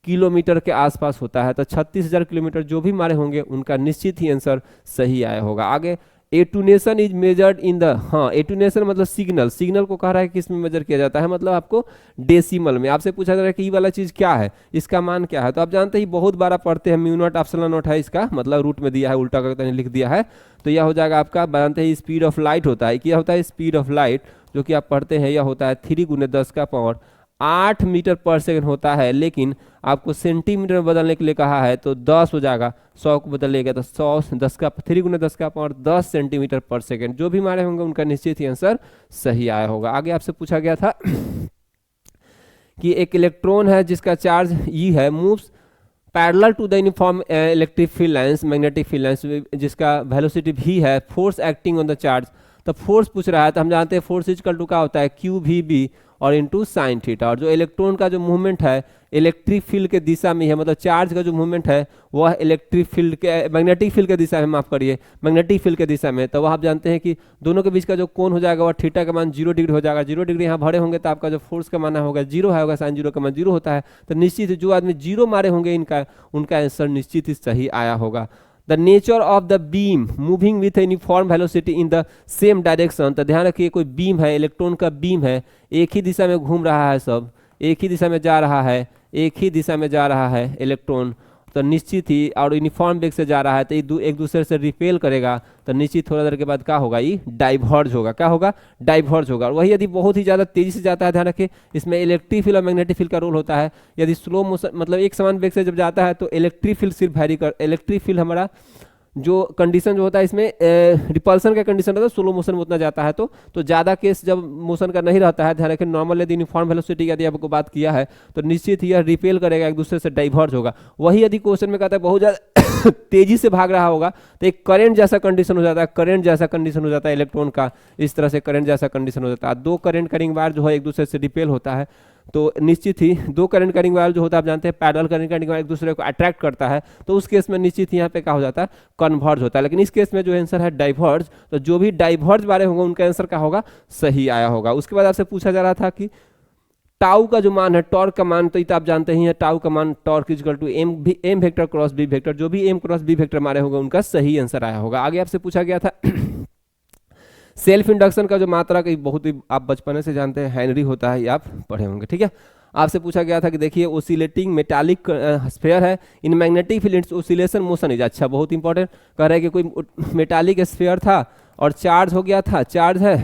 किलोमीटर के आसपास होता है। तो 36,000 किलोमीटर जो भी मारे होंगे उनका निश्चित ही आंसर सही आया होगा। आगे एटूनेशन इज मेजर्ड इन द, हाँ एटूनेशन मतलब सिग्नल, सिग्नल को कह रहा है कि किस में मेजर किया जाता है, मतलब आपको डेसिमल में। आपसे पूछा जा रहा है कि ये वाला चीज क्या है, इसका मान क्या है, तो आप जानते ही बहुत बार आप पढ़ते हैं म्यू नॉट एप्सिलॉन नॉट है इसका मतलब, रूट में दिया है, उल्टा करके लिख दिया है, तो यह हो जाएगा आपका, जानते हैं स्पीड ऑफ लाइट होता है, क्या होता है स्पीड ऑफ लाइट, जो कि आप पढ़ते हैं यह होता है 3 × 10 का पावर 8 मीटर पर सेकंड होता है। लेकिन आपको सेंटीमीटर में बदलने के लिए कहा है तो 10 हो जाएगा, 100 को बदलेगा तो 100 10 का 3 × 10 का पावर 10 सेंटीमीटर पर सेकंड, जो भी मारे होंगे उनका निश्चित ही आंसर सही आया होगा। आगे आपसे पूछा गया था कि एक इलेक्ट्रॉन है जिसका चार्ज ई है, moves parallel to the uniform electric field lines, magnetic field lines, जिसका वेलोसिटी भी है, force acting on the charge, तो फोर्स पूछ रहा है, तो हम जानते हैं फोर्स इक्वल टू क्या होता है QVB और इनटू साइन थीटा, और जो इलेक्ट्रॉन का जो मूवमेंट है इलेक्ट्रिक फील्ड के दिशा में है, मतलब चार्ज का जो मूवमेंट है वह इलेक्ट्रिक फील्ड के, मैग्नेटिक फील्ड के दिशा में, माफ करिए मैग्नेटिक फील्ड के दिशा में, तो वह आप जानते हैं कि दोनों के बीच का जो कोण हो जाएगा वह थीटा का मान 0 डिग्री हो जाएगा। 0 डिग्री यहाँ भरे होंगे तो आपका जो फोर्स का मान होगा 0 है, होगा साइन 0 का मान 0 होता है, तो निश्चित ही जो आदमी 0 मारे होंगे इनका उनका आंसर निश्चित ही सही आया होगा। The nature of the beam moving with uniform velocity in the same direction, तो ध्यान रखिए कोई बीम है, इलेक्ट्रॉन का बीम है, एक ही दिशा में घूम रहा है, सब एक ही दिशा में जा रहा है, एक ही दिशा में जा रहा है इलेक्ट्रॉन, तो निश्चित ही और यूनिफॉर्म वेग से जा रहा है, तो एक दूसरे से रिपेल करेगा, तो निश्चित थोड़ा देर के बाद क्या होगा, ये डाइवर्ज होगा, क्या होगा डाइवर्ज होगा। और वही यदि बहुत ही ज़्यादा तेजी से जाता है, ध्यान रखिए इसमें इलेक्ट्रिक फील्ड और मैग्नेटिक फील्ड का रोल होता है। यदि स्लो मोशन मतलब एक समान वेग से जब जाता है तो इलेक्ट्रिक फील्ड सिर्फ वैरी कर, इलेक्ट्रिक फील्ड हमारा जो कंडीशन जो होता है इसमें रिपल्सन का कंडीशन रहता है, स्लो मोशन में उतना जाता है तो ज़्यादा केस जब मोशन का नहीं रहता है, ध्यान रखें नॉर्मल यदि यूनिफॉर्म वेलोसिटी यदि आपको बात किया है तो निश्चित ही यह रिपेल करेगा, एक दूसरे से डाइवर्ज होगा। वही यदि क्वेश्चन में कहता है बहुत ज़्यादा तेजी से भाग रहा होगा तो एक करंट जैसा कंडीशन हो जाता है, करंट जैसा कंडीशन हो जाता है इलेक्ट्रॉन का, इस तरह से करंट जैसा कंडीशन हो जाता है। 2 करंट करिंग वायर जो है एक दूसरे से रिपेल होता है, तो निश्चित ही 2 करंट करिंग वायर जो होता है आप जानते हैं पैरेलल करंट करिंग वायर एक दूसरे को अट्रैक्ट करता है, तो उस केस में निश्चित ही यहाँ पे क्या हो जाता है कन्वर्ज होता है। लेकिन इस केस में जो आंसर है डाइवर्ज, तो जो भी डाइवर्ज वाले होंगे उनका आंसर क्या होगा सही आया होगा। उसके बाद आपसे पूछा जा रहा था कि टाउ का जो मान है, टॉर्क का मान, तो आप जानते ही हैं टाउ का मान torque equal to M vector cross B vector, जो भी एम क्रॉस बी वेक्टर मारे होंगे उनका सही आंसर आया होगा। आगे आपसे पूछा गया था सेल्फ इंडक्शन का जो मात्रा की बहुत ही आप बचपन से जानते हैं हेनरी होता है, ये आप पढ़े होंगे, ठीक है। आपसे पूछा गया था कि देखिए ओसिलेटिंग मेटालिक स्फीयर है, in magnetic field oscillation motion is, अच्छा बहुत इंपॉर्टेंट, कह रहे हैं कि कोई मेटालिक स्फीयर था और चार्ज हो गया था, चार्ज है,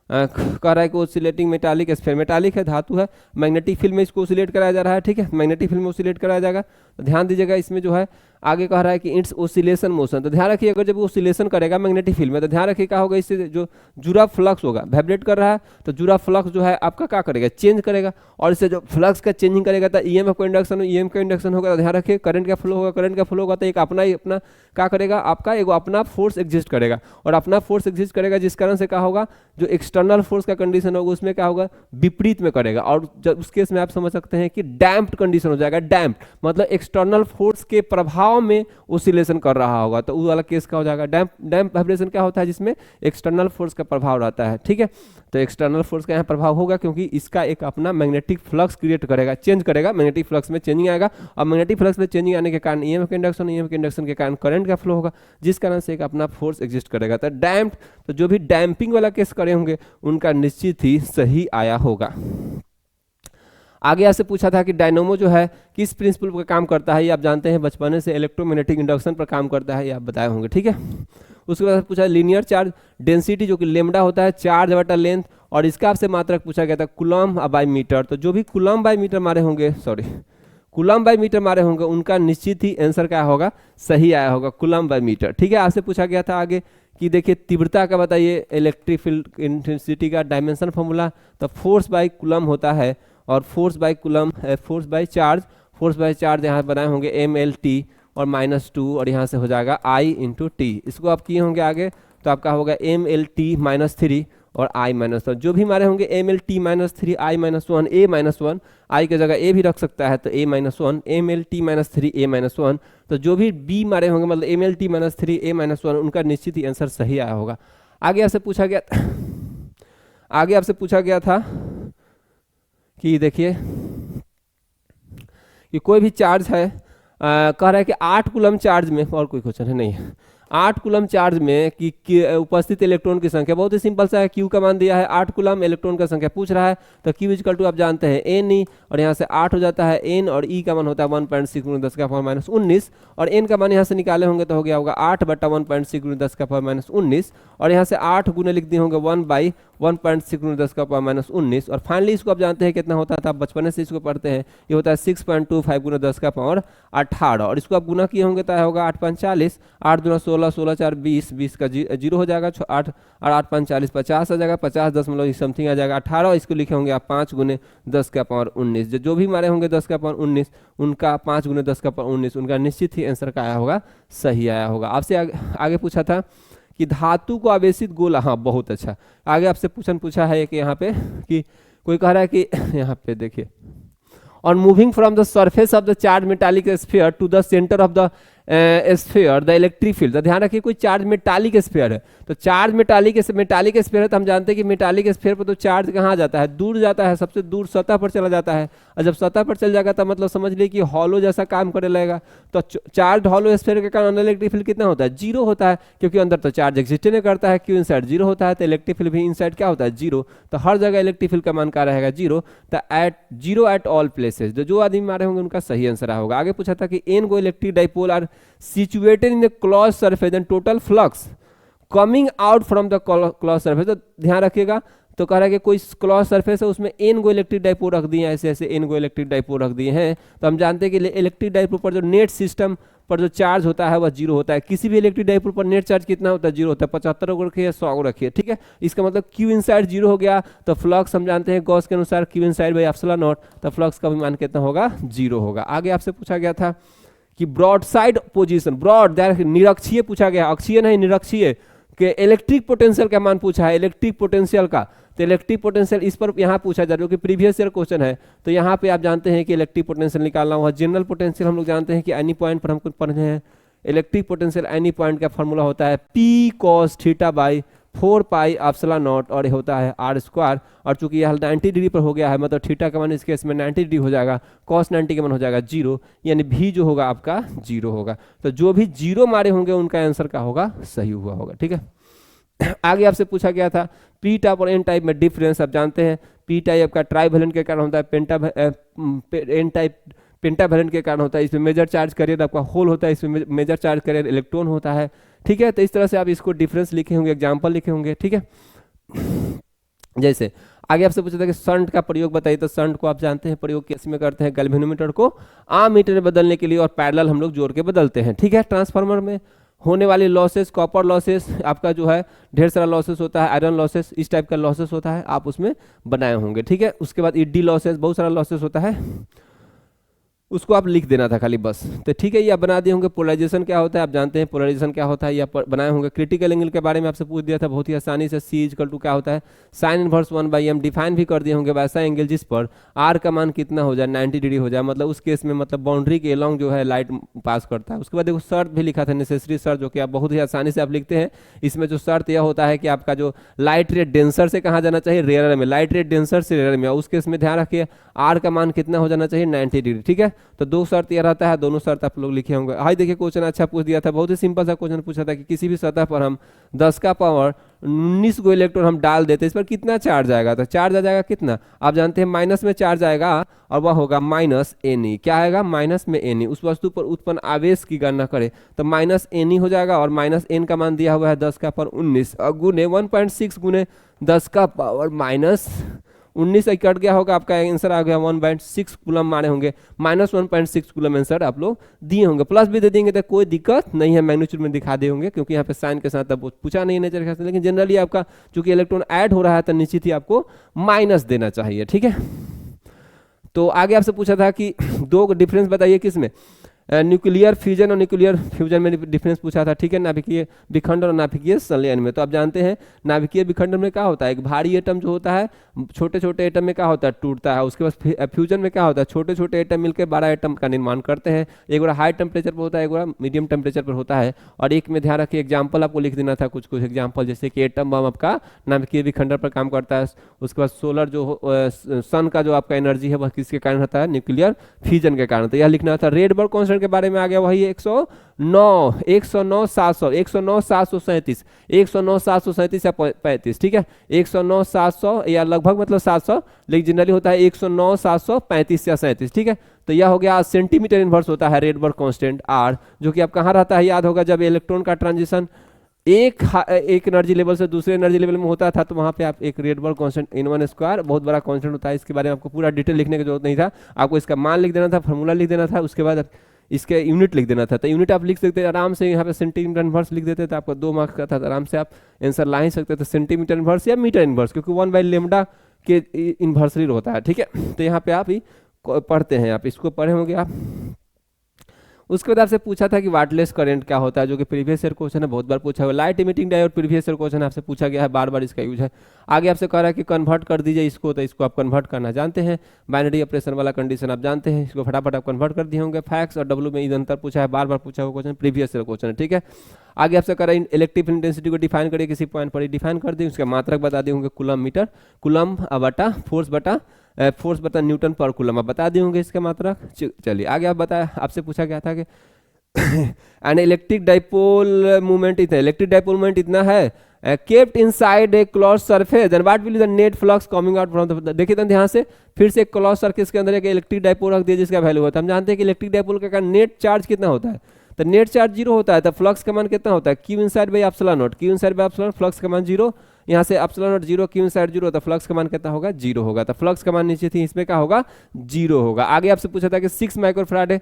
कह रहा है कि ओसिलेटिंग मेटालिक स्फीयर, मेटालिक है धातु है, मैग्नेटिक फील्ड में इसको ओसिलेट कराया जा रहा है, ठीक है, मैग्नेटिक फील्ड में ओसिलेट कराया जाएगा। तो ध्यान दीजिएगा इसमें जो है आगे कह रहा है कि इट्स ओसिलेशन मोशन, तो ध्यान रखिए अगर जब ओसिलेशन करेगा मैग्नेटिक फील्ड में तो ध्यान रखिए क्या होगा, इससे जो जुड़ा फ्लक्स होगा, वाइब्रेट कर रहा है तो जुड़ा फ्लक्स जो है आपका क्या करेगा चेंज करेगा, और इससे जो फ्लक्स का चेंजिंग करेगा तो ईएमएफ का इंडक्शन, ईएम का इंडक्शन होगा, तो ध्यान रखिए करंट का फ्लो होगा, करंट का फ्लो होगा तो एक अपना ही अपना क्या करेगा, आपका एक अपना फोर्स एग्जिस्ट करेगा, और अपना फोर्स एग्जिस्ट करेगा जिस कारण से क्या होगा जो एक्सटर्नल फोर्स का कंडीशन होगा उसमें क्या होगा विपरीत में करेगा, और जब उस केस में आप समझ सकते हैं कि डैम्प्ड कंडीशन हो जाएगा। डैम्प्ड मतलब एक्सटर्नल फोर्स के प्रभाव में ओसिलेशन कर रहा होगा, तो वो वाला केस क्या हो जाएगा डैम्प वाइब्रेशन क्या होता है जिसमें एक्सटर्नल फोर्स का प्रभाव रहता है, ठीक है। तो एक्सटर्नल फोर्स का यहाँ प्रभाव होगा क्योंकि इसका एक अपना मैग्नेटिक फ्लक्स क्रिएट करेगा, चेंज करेगा, मैग्नेटिक फ्लक्स में चेंजिंग आएगा, और मैग्नेटिक फ्लक्स में चेंजिंग आने के कारण ईएमएफ के इंडक्शन, ईएमएफ के इंडक्शन के कारण करंट का फ्लो होगा, जिस कारण से एक अपना फोर्स एग्जिस्ट करेगा। तो डैम्प्ड, तो जो भी डैम्पिंग वाला केस करे होंगे उनका निश्चित ही सही आया होगा। आगे आपसे पूछा था कि डायनोमो जो है किस प्रिंसिपल पर काम करता है, ये आप जानते हैं बचपन से, इलेक्ट्रोमैग्नेटिक इंडक्शन पर काम करता है, ये आप बताए होंगे, ठीक है। उसके बाद पूछा लीनियर चार्ज डेंसिटी जो कि लेमडा होता है चार्ज बटा लेंथ, और इसका आपसे मात्रक पूछा गया था कूलम्ब बाय मीटर। तो जो भी कूलम्ब बाय मीटर मारे होंगे, कूलम्ब बाय मीटर मारे होंगे उनका निश्चित ही आंसर क्या होगा, सही आया होगा, कूलम्ब बाय मीटर, ठीक है। आपसे पूछा गया था आगे कि देखिए तीव्रता का बताइए, इलेक्ट्रिक फील्ड इंटेंसिटी का डायमेंशन फॉर्मूला, तो फोर्स बाय कूलम्ब होता है, और force by coulomb force by charge यहाँ बनाए होंगे MLT और -2, और यहाँ से हो जाएगा I/T। इसको आप किए होंगे आगे तो आपका होगा MLT -3 और I-1। जो भी हमारे होंगे MLT -3 I-1 A-1, I की जगह A भी रख सकता है तो A-1 MLT -3 A-1। तो जो भी B मारे होंगे मतलब MLT -3 A-1 उनका निश्चित ही आंसर सही आया होगा। आगे आपसे पूछा गया था कि देखिए कि कोई भी चार्ज है, कह रहा है कि 8 कूलम चार्ज में, और कोई क्वेश्चन है नहीं, 8 कूलम चार्ज में कि उपस्थित इलेक्ट्रॉन की संख्या, बहुत ही सिंपल सा है, Q का मान दिया है 8 कूलम, इलेक्ट्रॉन का संख्या पूछ रहा है तो Q इक्वल टू आप जानते हैं NE, और यहाँ से 8 हो जाता है N, और E का मान होता है 1.6 × 10⁻⁻19, और N का मान यहाँ से निकाले होंगे तो हो गया होगा 8 बटा 1.6 × 10⁻⁻19, और यहाँ से 8 गुने लिख दिए होंगे 1/1.6 × 10⁻⁻19, और फाइनली इसको आप जानते हैं कितना होता था, बचपन से इसको पढ़ते हैं, ये होता है 6.25 × 10⁻18, और इसको आप गुना किए होंगे तो होगा 8×5 = 40, 8 दूना 16, 16 4 20, 20 का जीरो हो जाएगा, 8 और 8 5 40, 50 आ जाएगा, 50 समथिंग आ जाएगा 18, इसको लिखे होंगे आप 5 × 10⁻19। जो भी हमारे होंगे 10⁻19 उनका 5 × 10⁻19 उनका निश्चित ही आंसर का आया होगा, सही आया होगा। आपसे आगे पूछा था कि धातु को आवेशित गोला, हाँ बहुत अच्छा। आगे आपसे पूछा है कि यहाँ पे कि कोई कह रहा है कि यहाँ पे देखिए, on moving from the surface of the charged metallic sphere to the center of the sphere the electric field. तो ध्यान रखिए कोई चार्ज मेटालिक स्फीयर है, तो चार्ज मेटालिक स्फीयर है, तो हम जानते हैं कि मेटालिक स्फीयर पर तो चार्ज कहाँ जाता है, दूर जाता है, सबसे दूर सतह पर चला जाता है, और जब सतह पर चल जाएगा तो मतलब समझ लीजिए कि हॉलो जैसा काम करने लगेगा। तो चार्ज हॉलो स्फीयर के कारण इलेक्ट्रिक फील्ड कितना होता है, जीरो होता है, क्योंकि अंदर तो चार्ज एग्जिस्ट नहीं करता है, क्यों इनसाइड जीरो होता है, तो इलेक्ट्रिक फील्ड भी इनसाइड क्या होता है, जीरो। तो हर जगह इलेक्ट्रिक फील्ड का मान क्या रहेगा, जीरो। तो at zero at all places, जो आदमी मारे होंगे उनका सही आंसर होगा। आगे पूछा था कि एन गो electric dipole are situated in the closed surface and total flux coming out from the closed surface। तो ध्यान रखिएगा, तो कह रहा है कि कोई क्लॉज सरफेस है उसमें एन गो इलेक्ट्रिक डाइपोल रख दिए हैं, ऐसे ऐसे एन गो इलेक्ट्रिक डाइपोल रख दिए हैं। तो हम जानते हैं कि इलेक्ट्रिक डाइपोल पर जो नेट सिस्टम पर जो चार्ज होता है वह जीरो होता है। किसी भी इलेक्ट्रिक डाइपोल पर नेट चार्ज कितना होता है, जीरो होता है। 75 को रखिए, 100 को रखिए, ठीक है। इसका मतलब क्यू इनसाइड जीरो हो गया, तो फ्लक्स हम जानते हैं गॉस के अनुसार Q inside by epsilon not, तो फ्लक्स का भी मान कितना होगा, जीरो होगा। आगे आपसे पूछा गया था कि ब्रॉड साइड पोजीशन, ब्रॉड निरक्षीय पूछा गया, अक्षीय नहीं निरक्षीय, के इलेक्ट्रिक पोटेंशियल का मान पूछा है, इलेक्ट्रिक पोटेंशियल का। तो इलेक्ट्रिक पोटेंशियल इस पर यहाँ पूछा जा रहा है, जो कि प्रीवियस ईयर क्वेश्चन है। तो यहाँ पे आप जानते हैं कि इलेक्ट्रिक पोटेंशियल निकालना हुआ, जनरल पोटेंशियल हम लोग जानते हैं कि एनी पॉइंट पर हमको पढ़े हैं। इलेक्ट्रिक पोटेंशियल एनी पॉइंट का फॉर्मूला होता है P cos theta by 4 pi epsilon not, और ये होता है r²। और चूंकि यह 90 डिग्री पर हो गया है, मतलब थीटा का मान इस केस में 90 डिग्री हो जाएगा, cos 90 का मान हो जाएगा जीरो, यानी भी जो होगा आपका जीरो होगा। तो जो भी जीरो मारे होंगे उनका आंसर का होगा, सही हुआ होगा, ठीक है। आगे आपसे पूछा गया था पी टाइप और एन टाइप में डिफरेंस। आप जानते हैं पी टाइप का ट्राइवेलेंट के कारण होता है, एन टाइप पेंटावेलेंट के कारण होता है। इसमें मेजर चार्ज करियर आपका होल होता है, इसमें मेजर चार्ज करियर इलेक्ट्रॉन होता है, ठीक है। तो इस तरह से आप इसको डिफरेंस लिखे होंगे, एग्जाम्पल लिखे होंगे, ठीक है। जैसे आगे आपसे पूछा था कि शंट का प्रयोग बताइए, तो शंट को आप जानते हैं प्रयोग किस में करते हैं, गैल्वेनोमीटर को आमीटर में बदलने के लिए, और पैरेलल हम लोग जोड़ के बदलते हैं, ठीक है। ट्रांसफार्मर में होने वाली लॉसेस, कॉपर लॉसेस आपका जो है ढेर सारा लॉसेस होता है, आयरन लॉसेस, इस टाइप का लॉसेस होता है, आप उसमें बनाए होंगे, ठीक है। उसके बाद ईडी लॉसेस, बहुत सारा लॉसेस होता है, उसको आप लिख देना था खाली बस, तो ठीक है। ये आप बना दिए होंगे। पोलराइजेशन क्या होता है आप जानते हैं, पोलराइजेशन क्या होता है ये आप बनाए होंगे। क्रिटिकल एंगल के बारे में आपसे पूछ दिया था बहुत ही आसानी से, C = क्या होता है, साइन इनवर्स 1/m, डिफाइन भी कर दिए होंगे वैसा एंगल जिस पर R का मान कितना हो जाए, 90 डिग्री हो जाए, मतलब उस केस में मतलब बाउंड्री के अलॉन्ग जो है लाइट पास करता है। उसके बाद देखो शर्त भी लिखा था, नेसेसरी शर्त, जो कि आप बहुत ही आसानी से आप लिखते हैं। इसमें जो शर्त यह होता है कि आपका जो लाइट रे डेंसर से कहाँ जाना चाहिए, रेयर में, लाइट रे डेंसर से रेयर में, उस केस में ध्यान रखिए R का मान कितना हो जाना चाहिए, 90 डिग्री, ठीक है। तो दो शर्त यह रहता है, दोनों शर्त आप लोग लिखे होंगे। हाई देखिए क्वेश्चन अच्छा पूछ दिया था, बहुत ही सिंपल सा क्वेश्चन पूछा था कि किसी भी सतह पर हम 10 का पावर 19 गो इलेक्ट्रॉन हम डाल देते हैं, इस पर कितना चार्ज आएगा। तो चार्ज आ जाएगा कितना, आप जानते हैं माइनस में चार्ज आएगा और वह होगा माइनस एन। क्या आएगा, माइनस में एन। उस वस्तु पर उत्पन्न आवेश की गणना करें तो माइनस एन हो जाएगा, और माइनस एन का मान दिया हुआ है 10 का पावर 19 और गुने 1.6 गुने 10 का पावर माइनस 19 कट गया होगा, आपका आंसर आ गया 1.6 कूलम मारे होंगे, माइनस 1.6 कूलम आंसर आप लोग दिए होंगे। प्लस भी दे देंगे तो कोई दिक्कत नहीं है, मैग्नीट्यूड में दिखा दे होंगे, क्योंकि यहाँ पे साइन के साथ अब पूछा नहीं नेचर के साथ, लेकिन जनरली आपका चूंकि इलेक्ट्रॉन ऐड हो रहा है तो निश्चित ही आपको माइनस देना चाहिए। ठीक है, तो आगे आपसे पूछा था कि दो डिफरेंस बताइए किसमें, न्यूक्लियर फ्यूजन और न्यूक्लियर फ्यूजन में डिफरेंस पूछा था। ठीक है, नाभिकीय विखंडन और नाभिकीय संलयन में। तो आप जानते हैं नाभिकीय विखंडन में क्या होता है, एक भारी एटम जो होता है छोटे छोटे एटम में क्या होता है, टूटता है। उसके बाद फ्यूजन में क्या होता है, छोटे छोटे एटम मिलकर बड़ा एटम का निर्माण करते हैं। एक बार हाई टेम्परेचर पर होता है, एक बार मीडियम टेम्परेचर पर होता है। और एक में ध्यान रखिए, एग्जाम्पल आपको लिख देना था, कुछ कुछ एग्जाम्पल, जैसे कि एटम बम आपका नाभिकीय विखंडन पर काम करता है। उसके बाद सोलर जो सन का जो आपका एनर्जी है वह किसके कारण होता है, न्यूक्लियर फ्यूजन के कारण। तो यह लिखना था। रेडबर्ग कांस्टेंट के बारे में आ गया वही 109 700 109 737 109 737 या 35। ठीक है, 109 700 या लगभग मतलब 700, लेकिन जनरली होता है 109 735 या 37। ठीक है, तो यह हो गया सेंटीमीटर इनवर्स होता है रेडबर्ग कांस्टेंट आर, जो कि आप कहाँ रहता है याद होगा, जब इलेक्ट्रॉन का ट्रांजिशन एक एनर्जी लेवल से दूसरे एनर्जी लेवल में होता था तो वहाँ पे आप एक रेडबर्ग कांस्टेंट n1² बहुत बड़ा कांस्टेंट होता है। इसके बारे में आपको पूरा डिटेल लिखने की जरूरत नहीं था, आपको इसका मान लिख देना था, फॉर्मूला लिख देना था, उसके बाद इसके यूनिट लिख देना था। तो यूनिट आप लिख सकते हैं आराम से, यहाँ पे सेंटीमीटर इनवर्स लिख देते तो आपका 2 मार्क्स का था, तो आराम से आप आंसर ला ही सकते थे, सेंटीमीटर इनवर्स या मीटर इनवर्स, क्योंकि 1/λ के इन्वर्सली होता है। ठीक है, तो यहाँ पे आप ही पढ़ते हैं, आप इसको पढ़े होंगे आप। उसके बाद आपसे पूछा था कि वाटलेस करंट क्या होता है, जो कि प्रीवियस ईयर क्वेश्चन है, बहुत बार पूछा हुआ। Light emitting diode previous year question आपसे पूछा गया है, बार बार इसका यूज है। आगे आपसे कह रहा है कि कन्वर्ट कर दीजिए इसको, तो इसको आप कन्वर्ट करना जानते हैं। बाइनरी ऑपरेशन वाला कंडीशन आप जानते हैं, इसको फटाफट आप कन्वर्ट कर दिए होंगे। फैक्स और डब्ल्यू में इधर अंतर पूछा है, बार बार पूछा हुआ क्वेश्चन, प्रीवियस ईयर क्वेश्चन है। ठीक है, आगे आपसे कह रहा है इलेक्ट्रिक इंटेंसिटी को डिफाइन करिए, किसी पॉइंट पर डिफाइन कर दें, उसका मात्रक बता दें होंगे कूलम मीटर, कूलम बटा फोर्स बता न्यूटन पर कूलम, आप बता दिए होंगे इसका मात्रक। चलिए आगे आप बताया, आपसे पूछा गया था कि एन इलेक्ट्रिक डाइपोल मूवमेंट इतना, इलेक्ट्रिक डाइपोल मूवमेंट इतना है kept inside a close surface, then what will be the net flux coming out from the, देखिए ध्यान से, फिर से एक क्लोज सरफेस के अंदर एक इलेक्ट्रिक डाइपोल रख दिया जिसका वैल्यू होता है। हम जानते हैं कि इलेक्ट्रिक डाइपोल का नेट चार्ज कितना होता है, तो नेट चार्ज 0 होता है, तो फ्लक्स का मान कितना होता है, Q inside by epsilon not, Q inside by epsilon, flux का मान 0, यहाँ से एप्सिलॉन नॉट 0, क्यू इनसाइड 0, तो फ्लक्स का मान कितना होगा, 0 होगा। तो फ्लक्स का मान नीचे थी, इसमें क्या होगा, 0 होगा। आगे आपसे पूछा था कि 6 माइक्रोफैराड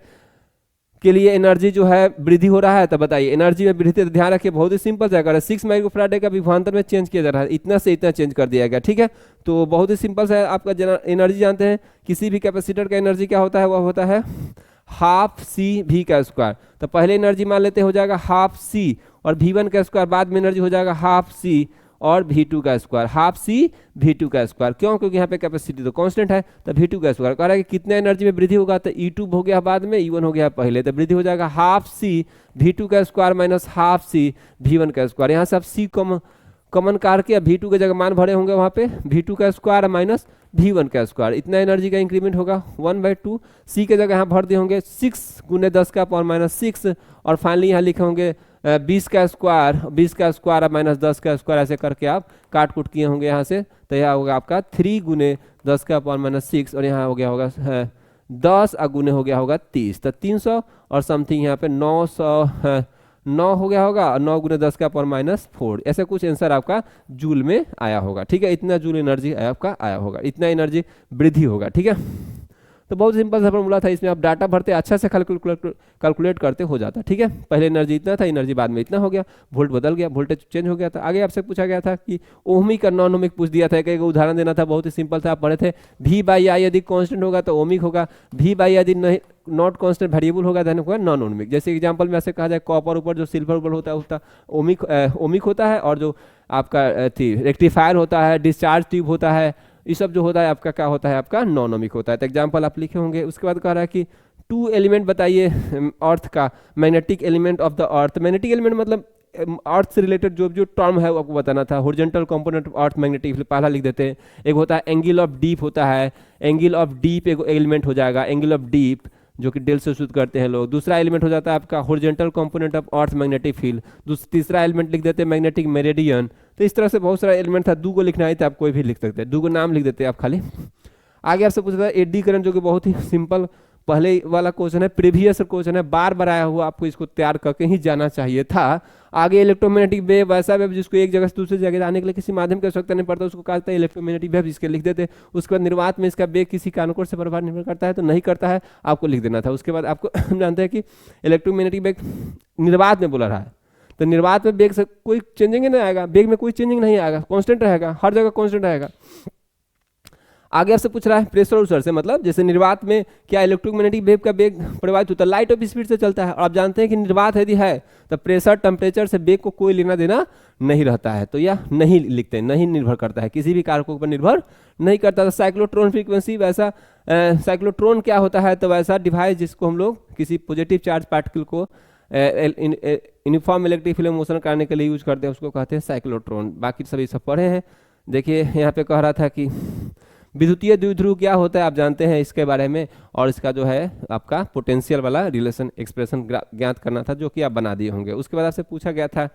के लिए एनर्जी जो है वृद्धि हो रहा है, तो बताइए एनर्जी में वृद्धि, तो ध्यान रखिए बहुत ही सिंपल सा कर 6 माइक्रोफैराड का विभवांतर में चेंज किया जा रहा है, इतना से इतना चेंज कर दिया गया। ठीक है, तो बहुत ही सिंपल सा आपका एनर्जी जानते हैं, किसी भी कैपेसिटर का एनर्जी क्या होता है, वह होता है हाफ सी वी का स्क्वायर। तो पहले एनर्जी मान लेते हो जाएगा हाफ सी और V1 का स्क्वायर, बाद में एनर्जी हो जाएगा हाफ सी और V2 का स्क्वायर, हाफ सी V2 का स्क्वायर। क्यों, क्योंकि यहाँ पे कैपेसिटी तो कांस्टेंट है, तो V2 का स्क्वायर कह रहा है कि कितने एनर्जी में वृद्धि होगा, तो E2 हो गया बाद में, E1 हो गया पहले, तो वृद्धि हो जाएगा हाफ सी V2 का square minus half C V1 का स्क्वायर। यहाँ से आप सी कॉमन करके V2 के जगह मान भरे होंगे, वहाँ पे V2 का स्क्वायर माइनस V1 का स्क्वायर, इतना एनर्जी का इंक्रीमेंट होगा 1/2। सी के जगह यहाँ भर दिए होंगे 6 गुने 10 का पावर माइनस 6, और फाइनली यहाँ लिखे होंगे 20 का स्क्वायर माइनस 10 का स्क्वायर, ऐसे करके आप काट कुट किए होंगे यहाँ से। तो यहाँ होगा आपका 3 गुने 10 का पावर माइनस 6, और यहाँ हो गया होगा 10 गुने हो गया होगा 30, तो 300 और समथिंग यहाँ पे 9 हो गया होगा, 9 गुने 10 का पावर माइनस 4, ऐसे कुछ आंसर आपका जूल में आया होगा। ठीक है, इतना जूल एनर्जी आपका आया होगा, इतना एनर्जी वृद्धि होगा। ठीक है, तो बहुत सिंपल सा फॉर्मूला था, इसमें आप डाटा भरते अच्छा से कैलकुलेट करते हो जाता। ठीक है, पहले एनर्जी इतना था, एनर्जी बाद में इतना हो गया, वोल्ट बदल गया, वोल्टेज चेंज हो गया था। आगे आपसे पूछा गया था कि ओमिक और नॉन ओमिक पूछ दिया था, एक उदाहरण देना था, बहुत ही सिंपल था, आप पढ़े थे। V/I यदि कांस्टेंट होगा तो ओमिक होगा, V/I यदि नॉट कांस्टेंट वेरिएबल होगा तो होगा नॉन ओमिक। जैसे एग्जांपल में ऐसे कहा जाए, कॉपर ऊपर जो सिल्वर ऊपर होता है उसका ओमिक होता है, और जो आपका रेक्टिफायर होता है, डिस्चार्ज ट्यूब होता है, ये सब जो होता है आपका क्या होता है, आपका नॉन ओमिक होता है। तो एग्जांपल आप लिखे होंगे। उसके बाद कह रहा है कि 2 एलिमेंट बताइए अर्थ का, magnetic element of the earth. Magnetic element मतलब अर्थ से रिलेटेड जो टर्म है वो आपको बताना था। Horizontal component of earth magnetic, पहला लिख देते हैं। एक होता है एंगल ऑफ डीप होता है, एंगल ऑफ डीप एक एलिमेंट हो जाएगा, एंगल ऑफ डीप। जो कि डेल से सूत्र करते हैं लोग। दूसरा एलिमेंट हो जाता है आपका horizontal component of earth magnetic field. तीसरा एलिमेंट लिख देते हैं मैग्नेटिक मेरिडियन। तो इस तरह से बहुत सारा एलिमेंट था, 2 को लिखना है तो आप कोई भी लिख सकते हैं, 2 को नाम लिख देते हैं आप खाली। आगे आपसे पूछा था एडी करंट, जो कि बहुत ही सिंपल पहले वाला क्वेश्चन है, प्रीवियस क्वेश्चन है, बार बार आया हुआ, आपको इसको तैयार करके ही जाना चाहिए था। आगे इलेक्ट्रोमैग्नेटिक वेव, वैसा वेव जिसको एक जगह से दूसरी जगह जाने के लिए किसी माध्यम की आवश्यकता नहीं पड़ता, उसको कहा जाता है इलेक्ट्रोमैग्नेटिक वेव, जिसके लिख देते। उसके बाद निर्वात में इसका वेग किसी कारणकोण से प्रभाव निर्भर करता है तो नहीं करता है, आपको लिख देना था। उसके बाद आपको हम जानते हैं कि इलेक्ट्रोमैग्नेटिक वेग निर्वात में बोला रहा है, तो निर्वात में वेग से कोई चेंजिंग नहीं आएगा, वेग में कोई चेंजिंग नहीं आएगा, कांस्टेंट रहेगा, हर जगह कांस्टेंट रहेगा। आगे आपसे पूछ रहा है प्रेशर और से, मतलब जैसे निर्वात में क्या इलेक्ट्रोमैग्नेटिक वेव का वेग प्रभावित होता है, लाइट ऑफ स्पीड से चलता है, और आप जानते हैं कि निर्वात यदि है तो प्रेशर टेम्परेचर से वेग को कोई लेना देना नहीं रहता है, तो यह नहीं लिखते, नहीं निर्भर करता है, किसी भी कारकों पर निर्भर नहीं करता। तो साइक्लोट्रॉन फ्रीक्वेंसी, वैसा साइक्लोट्रॉन क्या होता है, तो वैसा डिवाइस जिसको हम लोग किसी पॉजिटिव चार्ज पार्टिकल को यूनिफॉर्म इलेक्ट्रिक फील्ड मोशन कराने के लिए यूज करते हैं, उसको कहते हैं साइक्लोट्रॉन। बाकी सभी सब पढ़े हैं। देखिए यहाँ पे कह रहा था कि विद्युतीय द्विध्रुव क्या होता है, आप जानते हैं इसके बारे में, और इसका जो है आपका पोटेंशियल वाला रिलेशन एक्सप्रेशन ज्ञात करना था, जो कि आप बना दिए होंगे। उसके बाद आपसे पूछा गया था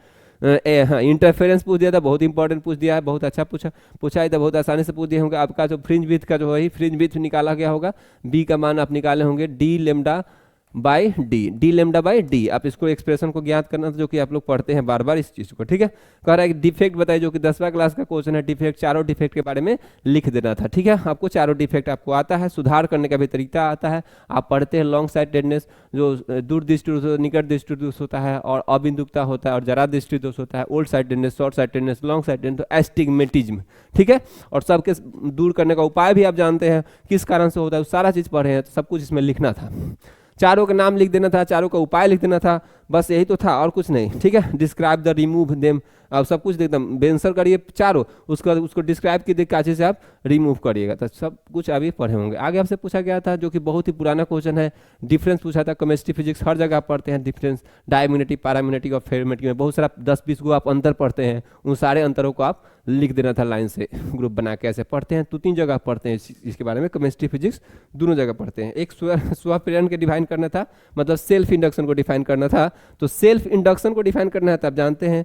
हाँ इंटरफेरेंस पूछ दिया था, बहुत इंपॉर्टेंट पूछ दिया है, बहुत अच्छा पूछा ही था, बहुत आसानी से पूछ दिए होंगे। आपका जो फ्रिंज विड्थ का जो है फ्रिंज विड्थ निकाला गया होगा, बी का मान आप निकाले होंगे D lambda by D lambda by D, आप इसको एक्सप्रेशन को ज्ञात करना था, जो कि आप लोग पढ़ते हैं बार बार इस चीज को, ठीक है। कह रहा है कि डिफेक्ट बताइए, जो कि 10वां क्लास का क्वेश्चन है, डिफेक्ट, चारों डिफेक्ट के बारे में लिख देना था, ठीक है। आपको चारों डिफेक्ट आपको आता है, सुधार करने का भी तरीका आता है, आप पढ़ते हैं लॉन्ग साइटेडनेस, जो दूर दृष्टि निकट दृष्टि दोष होता है, और अबिंदुकता होता है, और जरा दृष्टि दोष होता है, old sightedness, short sightedness, long sightedness, तो एस्टिग्मेटिज्म, ठीक है। और सबके दूर करने का उपाय भी आप जानते हैं किस कारण से होता है, सारा चीज पढ़े हैं, तो सब कुछ इसमें लिखना था। चारों का नाम लिख देना था, चारों का उपाय लिख देना था, बस यही तो था और कुछ नहीं, ठीक है। डिस्क्राइब द रिमूव देम, अब सब कुछ एकदम बेंसर करिए चारों, उसको डिस्क्राइब कीजिए काचे से आप रिमूव करिएगा, तो सब कुछ अभी पढ़े होंगे। आगे आपसे पूछा गया था, जो कि बहुत ही पुराना क्वेश्चन है, डिफरेंस पूछा था। केमिस्ट्री फिजिक्स हर जगह आप पढ़ते हैं डिफरेंस, डायमैग्नेटिक, पैरामैग्नेटिक और फेरोमैग्नेटिक में बहुत सारा 10-20 को आप अंतर पढ़ते हैं, उन सारे अंतरों को आप लिख देना था लाइन से, ग्रुप बना के ऐसे पढ़ते हैं, 2-3 जगह पढ़ते हैं इसके बारे में, केमिस्ट्री फिजिक्स दोनों जगह पढ़ते हैं। एक स्वप्रेरण के डिफाइन करना था, मतलब सेल्फ इंडक्शन को डिफाइन करना था, तो सेल्फ इंडक्शन को डिफाइन करना है तो आप जानते हैं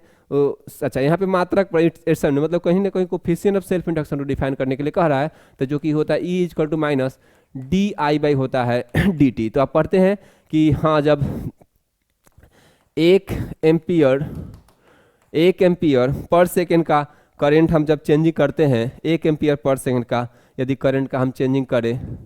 अच्छा यहाँ पे मात्रक मतलब कहीं ना कहीं कोफिशिएंट ऑफ सेल्फ इंडक्शन को डिफाइन करने के लिए कह रहा है, तो जो कि होता है E = माइनस DI होता है DT। तो आप पढ़ते हैं कि हाँ जब 1 एम्पियर पर सेकेंड का करंट हम जब चेंजिंग करते हैं, 1 एम्पियर पर सेकेंड का यदि करंट का हम चेंजिंग करें,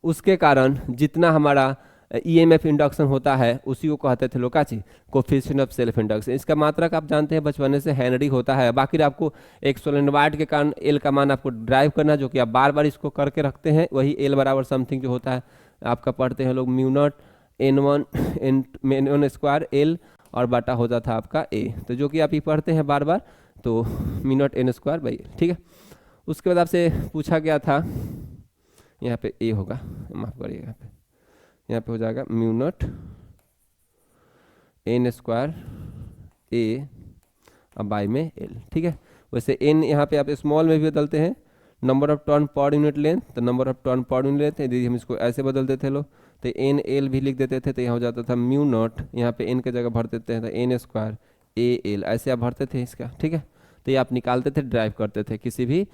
उसके कारण जितना हमारा EMF इंडक्शन होता है उसी को कहते थे लोकाची कोफिशिएंट ऑफ सेल्फ इंडक्शन। इसका मात्रक आप जानते हैं बचपन से हेनरी होता है। बाकी आपको एक सोलेनोइड के कारण L का मान आपको ड्राइव करना, जो कि आप बार बार इसको करके रखते हैं, वही L बराबर समथिंग जो होता है आपका पढ़ते हैं लोग μ0 N1 L और बाटा होता था आपका A, तो जो कि आप ही पढ़ते हैं बार बार, तो μ0 N2/L, ठीक है। उसके बाद आपसे पूछा गया था, यहाँ पे A होगा, माफ करिएगा, यहाँ पे हो जाएगा μ0 N² A/L, ठीक है। वैसे n यहाँ पे आप स्मॉल में भी बदलते हैं, number of turn per unit length, तो number of turn per unit length, यदि हम इसको ऐसे बदलते थे लोग तो NL भी लिख देते थे, तो यहाँ हो जाता था μ0, यहाँ पे n के जगह भर देते हैं तो N² AL, ऐसे आप भरते थे इसका, ठीक है। तो ये आप निकालते थे, ड्राइव करते थे किसी भी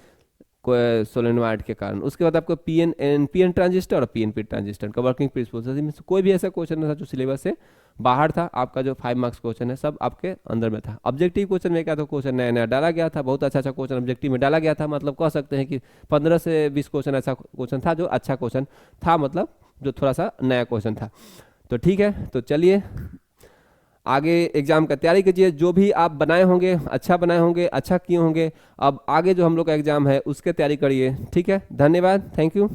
सोलेनोइड के कारण। उसके बाद आपको NPN ट्रांजिस्टर और PNP ट्रांजिस्टर का वर्किंग प्रिंसिपल, में कोई भी ऐसा क्वेश्चन नहीं था जो सिलेबस से बाहर था। आपका जो 5 मार्क्स क्वेश्चन है सब आपके अंदर में था। ऑब्जेक्टिव क्वेश्चन में क्या था, क्वेश्चन नया नया डाला गया था, बहुत अच्छा क्वेश्चन ऑब्जेक्टिव में डाला गया था, मतलब कह सकते हैं कि 15 से 20 क्वेश्चन ऐसा क्वेश्चन था जो अच्छा क्वेश्चन था, मतलब जो थोड़ा सा नया क्वेश्चन था। तो ठीक है, तो चलिए आगे एग्जाम का तैयारी कीजिए, जो भी आप बनाए होंगे अच्छा बनाए होंगे, अच्छा किए होंगे। अब आगे जो हम लोग का एग्जाम है उसके तैयारी करिए, ठीक है। धन्यवाद, थैंक यू।